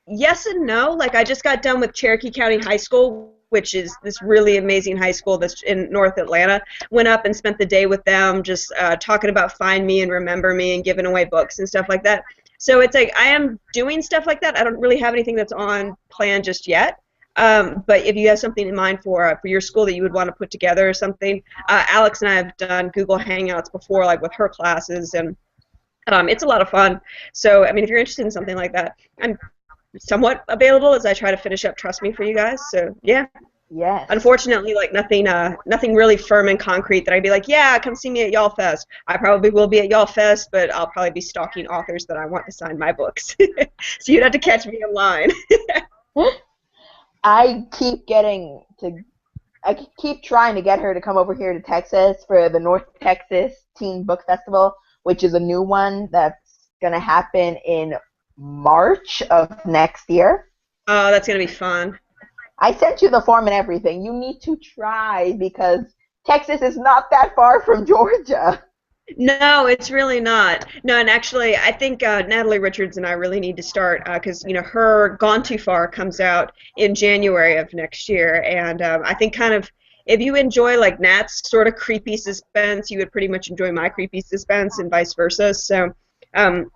Yes and no. Like, I just got done with Cherokee County High School, which is this really amazing high school that's in North Atlanta. Went up and spent the day with them, just talking about Find Me and Remember Me and giving away books and stuff like that. So it's like I am doing stuff like that. I don't really have anything that's on plan just yet. But if you have something in mind for your school that you would want to put together or something, Alex and I have done Google Hangouts before, like with her classes, and it's a lot of fun. So, I mean, if you're interested in something like that, I'm somewhat available as I try to finish up Trust Me for you guys. So, yeah. Yes. Unfortunately, like nothing really firm and concrete that I'd be like, yeah, come see me at Y'all Fest. I probably will be at Y'all Fest, but I'll probably be stalking authors that I want to sign my books. So you'd have to catch me in line. I keep trying to get her to come over here to Texas for the North Texas Teen Book Festival, which is a new one that's going to happen in March of next year. Oh, that's going to be fun. I sent you the form and everything. You need to try because Texas is not that far from Georgia. No, it's really not. No, and actually, I think Natalie Richards and I really need to start because her Gone Too Far comes out in January of next year, and I think kind of if you enjoy like Nat's sort of creepy suspense, you would pretty much enjoy my creepy suspense, and vice versa. So, um,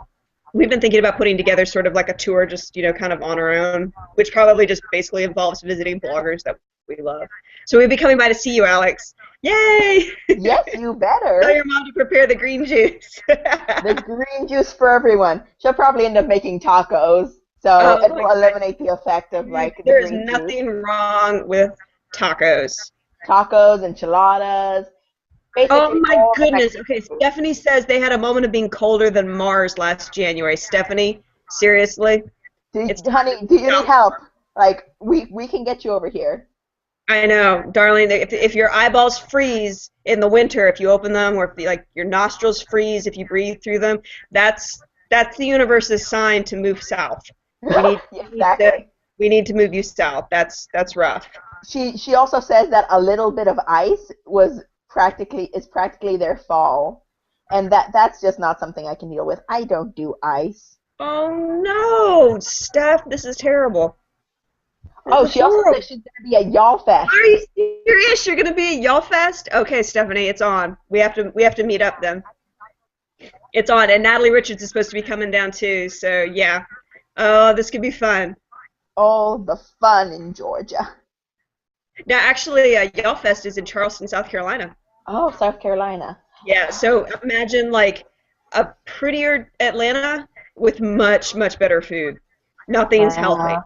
we've been thinking about putting together sort of like a tour, just kind of on our own, which probably just basically involves visiting bloggers that we love. So we'll be coming by to see you, Alex. Yay! Yes, you better. Tell your mom to prepare the green juice. The green juice for everyone. She'll probably end up making tacos, so it will eliminate the effect of like the There's green nothing juice. wrong with tacos. Tacos, enchiladas. Basically, Oh my all the goodness. Mexican Okay, food. Stephanie says they had a moment of being colder than Mars last January. Stephanie, seriously? Honey, do you need help? Like, we can get you over here. I know, darling. If your eyeballs freeze in the winter, if you open them, or if like your nostrils freeze if you breathe through them, that's the universe's sign to move south. Exactly. We need to move you south. That's rough. She also says that a little bit of ice is practically their fall, and that's just not something I can deal with. I don't do ice. Oh no, Steph, this is terrible. Oh, she also said she's gonna be at Y'all Fest. Are you serious? You're gonna be at Y'all Fest? Okay, Stephanie, it's on. We have to meet up then. It's on, and Natalie Richards is supposed to be coming down too. So yeah. Oh, this could be fun. All the fun in Georgia. Now, actually, Y'all Fest is in Charleston, South Carolina. Oh, South Carolina. Yeah. So imagine like a prettier Atlanta with much better food. Nothing's healthy.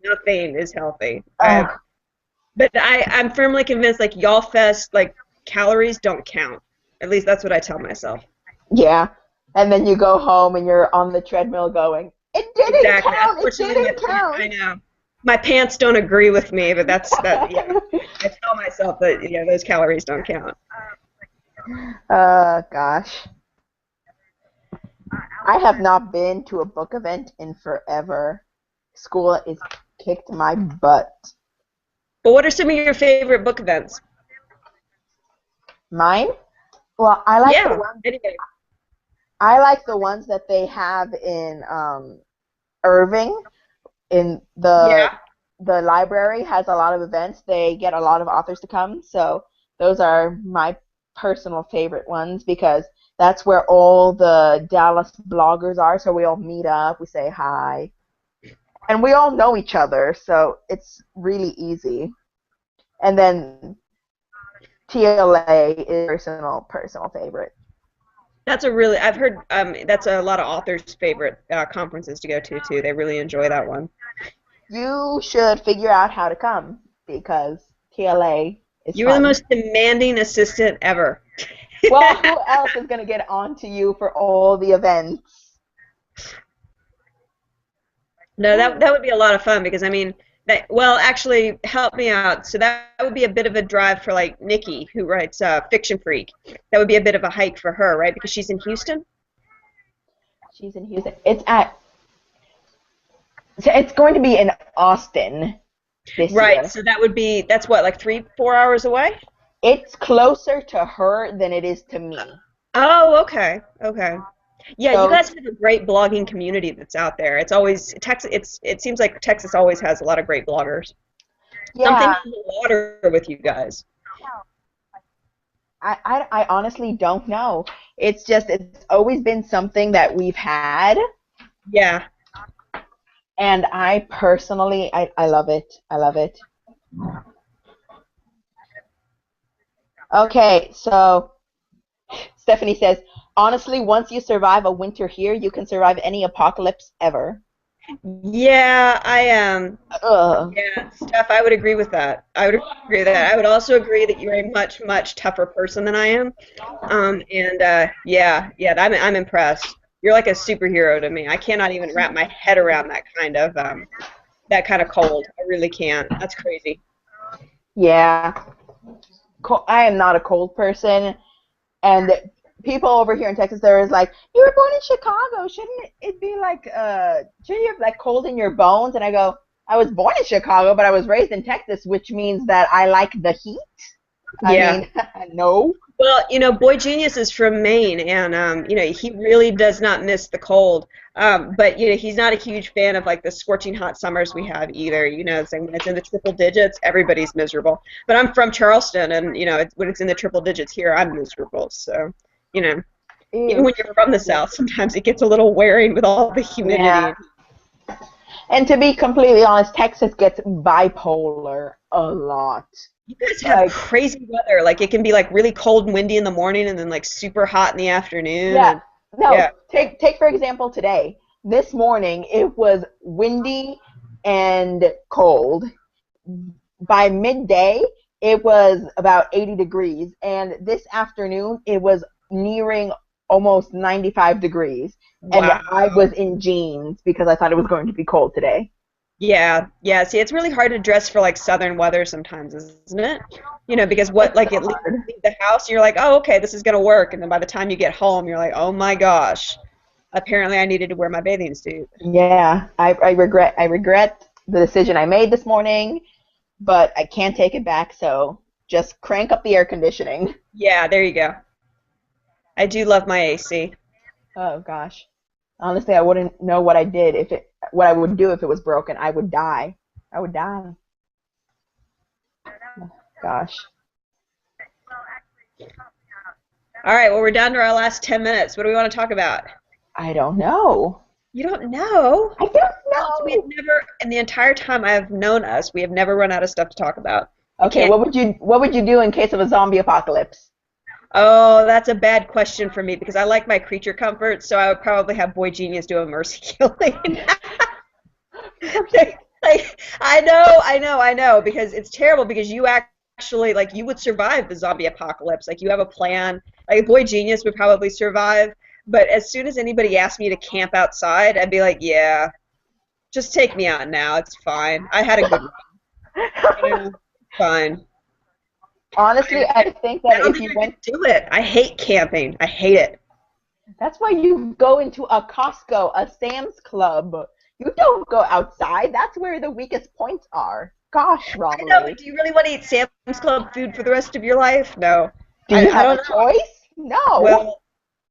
Nothing is healthy. But I'm firmly convinced like Y'all Fest, like calories don't count. At least that's what I tell myself. Yeah. And then you go home and you're on the treadmill going, it didn't count. It didn't count. I know. My pants don't agree with me, but that's that. Yeah. I tell myself that those calories don't count. Gosh. I have not been to a book event in forever. School is kicked my butt. But what are some of your favorite book events? Mine? Well, I like the ones. Anyway. I like the ones that they have in Irving. In the library has a lot of events. They get a lot of authors to come, so those are my personal favorite ones because that's where all the Dallas bloggers are. So we all meet up, we say hi, and we all know each other, so it's really easy. And then TLA is personal favorite. That's I've heard that's a lot of authors' favorite conferences to go to too. They really enjoy that one. You should figure out how to come because TLA is You're fun. the most demanding assistant ever. Well, who else is going to get on to you for all the events? No, that would be a lot of fun because I mean, actually, help me out. So that would be a bit of a drive for like Nikki, who writes Fiction Freak. That would be a bit of a hike for her, right? Because she's in Houston. She's in Houston. It's going to be in Austin this year. Right. So that's what, like 3-4 hours away? It's closer to her than it is to me. Oh, okay. Okay. Yeah, So, you guys have a great blogging community that's out there. It's always Texas. It seems like Texas always has a lot of great bloggers. yeah, Something in the water with you guys. I honestly don't know. It's always been something that we've had, Yeah. and I personally, I love it. I love it. Okay, so Stephanie says, honestly, once you survive a winter here, you can survive any apocalypse ever. Yeah, I am. Yeah, Steph, I would agree with that. I would agree with that. I would also agree that you're a much tougher person than I am. Yeah, I'm impressed. You're like a superhero to me. I cannot even wrap my head around that kind of cold. I really can't. That's crazy. Yeah. I am not a cold person, and people over here in Texas, there is like, you were born in Chicago, shouldn't it be like, shouldn't you have like cold in your bones? And I go, I was born in Chicago, but I was raised in Texas, which means that I like the heat. Yeah. I mean, no. Well, Boy Genius is from Maine, and he really does not miss the cold. But he's not a huge fan of like the scorching hot summers we have either. It's like when it's in the triple digits, everybody's miserable. But I'm from Charleston, and when it's in the triple digits here, I'm miserable. So, even Ew. when you're from the South, sometimes it gets a little wearing with all the humidity. Yeah. And to be completely honest, Texas gets bipolar a lot. You guys have crazy weather. Like it can be like really cold and windy in the morning, and then like super hot in the afternoon. Yeah. No. Yeah. Take for example today. This morning it was windy and cold. By midday it was about 80 degrees, and this afternoon it was nearing almost 95 degrees. Wow. And I was in jeans because I thought it was going to be cold today. Yeah. See, it's really hard to dress for like southern weather sometimes, isn't it? Because it leave the house, you're like, oh, okay, this is gonna work, and then by the time you get home, you're like, oh my gosh, apparently I needed to wear my bathing suit. Yeah, I regret the decision I made this morning, but I can't take it back. So just crank up the air conditioning. Yeah, there you go. I do love my AC. Oh gosh, honestly, I wouldn't know what I would do if it was broken. I would die. I would die. Oh, gosh. All right, well, we're down to our last 10 minutes. What do we want to talk about? I don't know. You don't know? I don't know. We have never, in the entire time I have known us, we have never run out of stuff to talk about. Okay, what would you do in case of a zombie apocalypse? Oh, that's a bad question for me because I like my creature comforts, so I would probably have Boy Genius do a mercy killing. I know, because it's terrible because you actually, like, you would survive the zombie apocalypse. Like, you have a plan. Like, Boy Genius would probably survive, but as soon as anybody asked me to camp outside, I'd be like, yeah, just take me out now. It's fine. I had a good run. Fine. Honestly, I think that if you went do it, I hate camping. I hate it. That's why you go into a Costco, a Sam's Club. You don't go outside. That's where the weakest points are. Gosh, Romily. I know, but do you really want to eat Sam's Club food for the rest of your life? No. Do you have a choice? No. Well,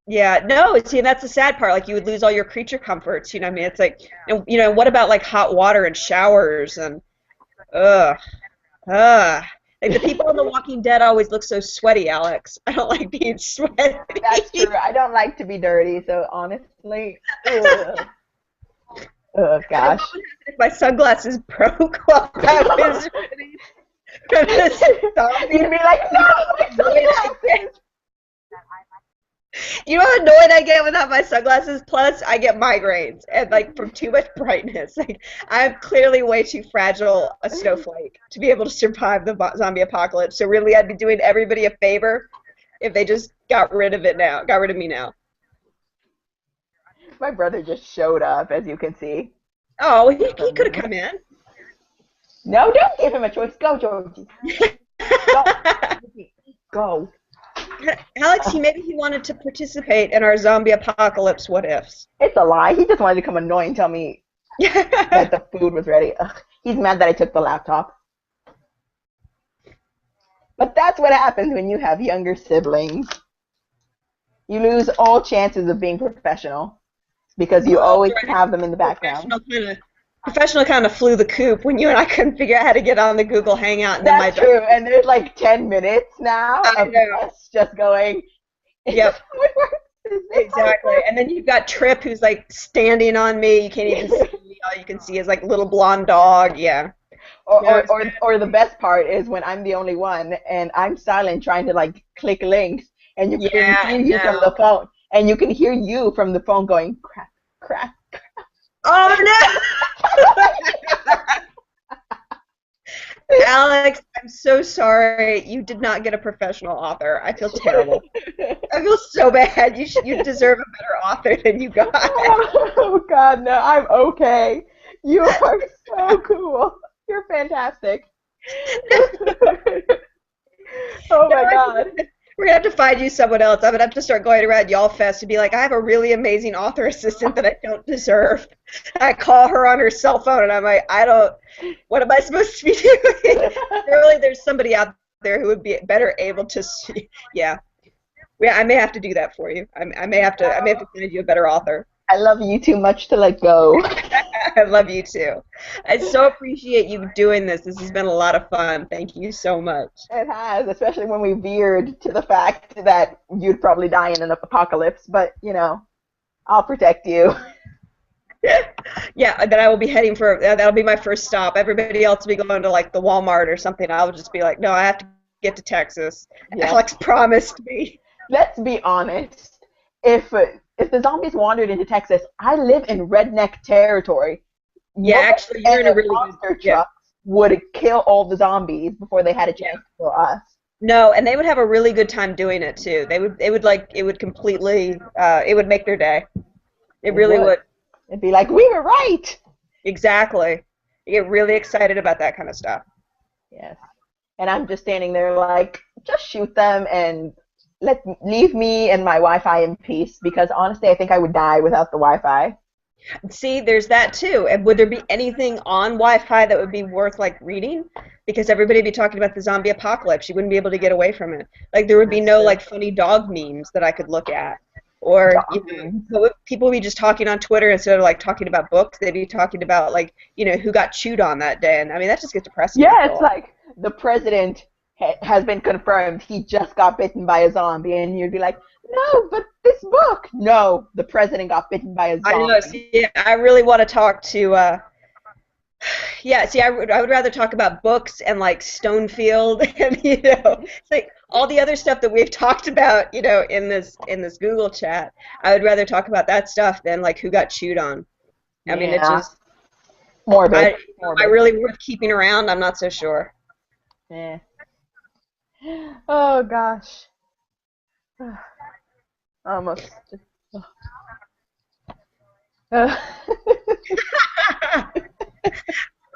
yeah, no. See, and that's the sad part. Like, you would lose all your creature comforts. You know what I mean? It's like, what about like hot water and showers and, Like, the people on The Walking Dead always look so sweaty, Alex. I don't like being sweaty. That's true. I don't like to be dirty, so honestly, ugh. Oh, gosh. If my sunglasses broke while I was You'd be like, no, my sunglasses! You know how annoyed I get without my sunglasses? Plus, I get migraines and like from too much brightness. Like, I'm clearly way too fragile a snowflake to be able to survive the zombie apocalypse. So really, I'd be doing everybody a favor if they just got rid of me now. My brother just showed up, as you can see. Oh, he could have come in. No, don't give him a choice. Go, Georgie. Go. Alex, maybe he wanted to participate in our zombie apocalypse what ifs. It's a lie. He just wanted to come annoy and tell me that the food was ready. Ugh. He's mad that I took the laptop. But that's what happens when you have younger siblings. You lose all chances of being professional because you always have them in the background. Professional kind of flew the coop when you and I couldn't figure out how to get on the Google Hangout. And That's true, and there's like 10 minutes now of us just going, yep, exactly. And then you've got Trip who's like standing on me. You can't even see me. All you can see is like little blonde dog. Yeah. Or the best part is when I'm the only one and I'm silent trying to like click links, and you can hear you from the phone, and you can hear you from the phone going crack, crack, crack. Oh no! Alex, I'm so sorry. You did not get a professional author. I feel terrible. I feel so bad. You deserve a better author than you got. Oh God, no! I'm okay. You are so cool. You're fantastic. Oh my God. We're gonna have to find you someone else. I'm gonna have to start going around Y'all Fest and be like, I have a really amazing author assistant that I don't deserve. I call her on her cell phone and I'm like, what am I supposed to be doing? Really, there's somebody out there who would be better able to see. Yeah. I may have to do that for you. I may have to find you a better author. I love you too much to let go. I love you too. I so appreciate you doing this. This has been a lot of fun. Thank you so much. It has, especially when we veered to the fact that you'd probably die in an apocalypse, but, you know, I'll protect you. Yeah, then I will be heading for, that'll be my first stop. Everybody else will be going to, like, the Walmart or something. I'll just be like, no, I have to get to Texas. Yeah. Alex promised me. Let's be honest. If the zombies wandered into Texas, I live in redneck territory. Yeah, actually, you're in a really good trucks would kill all the zombies before they had a chance to kill us. No, and they would have a really good time doing it too. It would completely, it would make their day. It really would. It'd be like, we were right. Exactly. You get really excited about that kind of stuff. Yes. And I'm just standing there like, just shoot them and leave me and my Wi-Fi in peace, because honestly, I think I would die without the Wi-Fi. See, there's that too. And would there be anything on Wi-Fi that would be worth like reading? Because everybody would be talking about the zombie apocalypse. You wouldn't be able to get away from it. Like there would be no like funny dog memes that I could look at, or people would be just talking on Twitter instead of like talking about books. They'd be talking about like who got chewed on that day, and I mean that just gets depressing. Yeah, it's like the president has been confirmed he just got bitten by a zombie, and you'd be like, no, but this book. No, the president got bitten by a zombie. I know. See, I really want to talk to. Yeah, see, I would rather talk about books and like Stonefield and it's like all the other stuff that we've talked about, in this Google chat. I would rather talk about that stuff than like who got chewed on. I mean, it's just morbid. Am I really worth keeping around? I'm not so sure. Yeah. Oh gosh. Almost. All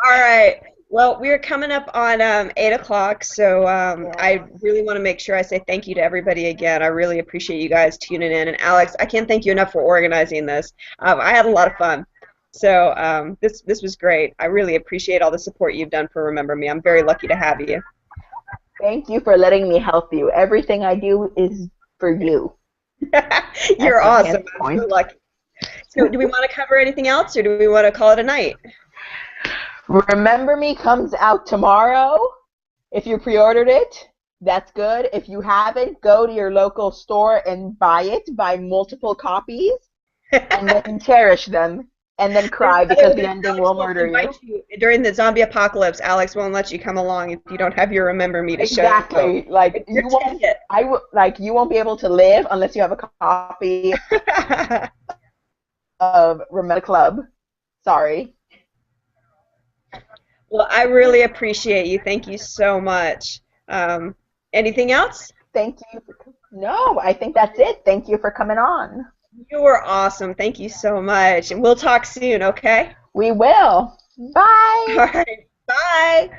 right. Well, we're coming up on 8 o'clock, so I really want to make sure I say thank you to everybody again. I really appreciate you guys tuning in. And Alex, I can't thank you enough for organizing this. I had a lot of fun. So this was great. I really appreciate all the support you've done for Remember Me. I'm very lucky to have you. Thank you for letting me help you. Everything I do is for you. You're awesome. I'm so lucky. So do we want to cover anything else, or do we want to call it a night? Remember Me comes out tomorrow. If you pre-ordered it, that's good. If you haven't, go to your local store and buy it. Buy multiple copies, and then cherish them. And then cry because the ending will murder you. During the zombie apocalypse, Alex won't let you come along if you don't have your Remember Me to show. Exactly. Like you won't be able to live unless you have a copy of Remember Club. Sorry. Well, I really appreciate you. Thank you so much. Anything else? Thank you. No, I think that's it. Thank you for coming on. You were awesome. Thank you so much. And we'll talk soon, okay? We will. Bye. All right. Bye.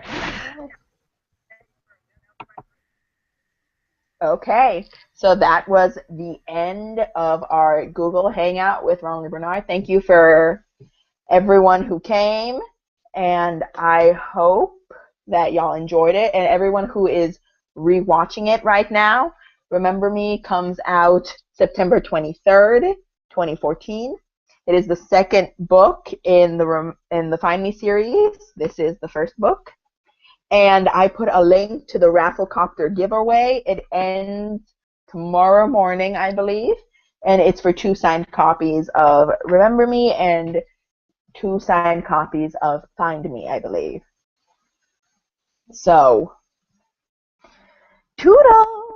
Okay. So that was the end of our Google Hangout with Romily Bernard. Thank you for everyone who came, and I hope that y'all enjoyed it. And everyone who is rewatching it right now, Remember Me comes out September 23rd, 2014. It is the second book in the Find Me series. This is the first book. And I put a link to the Rafflecopter giveaway. It ends tomorrow morning, I believe. And it's for 2 signed copies of Remember Me and 2 signed copies of Find Me, I believe. So, toodles!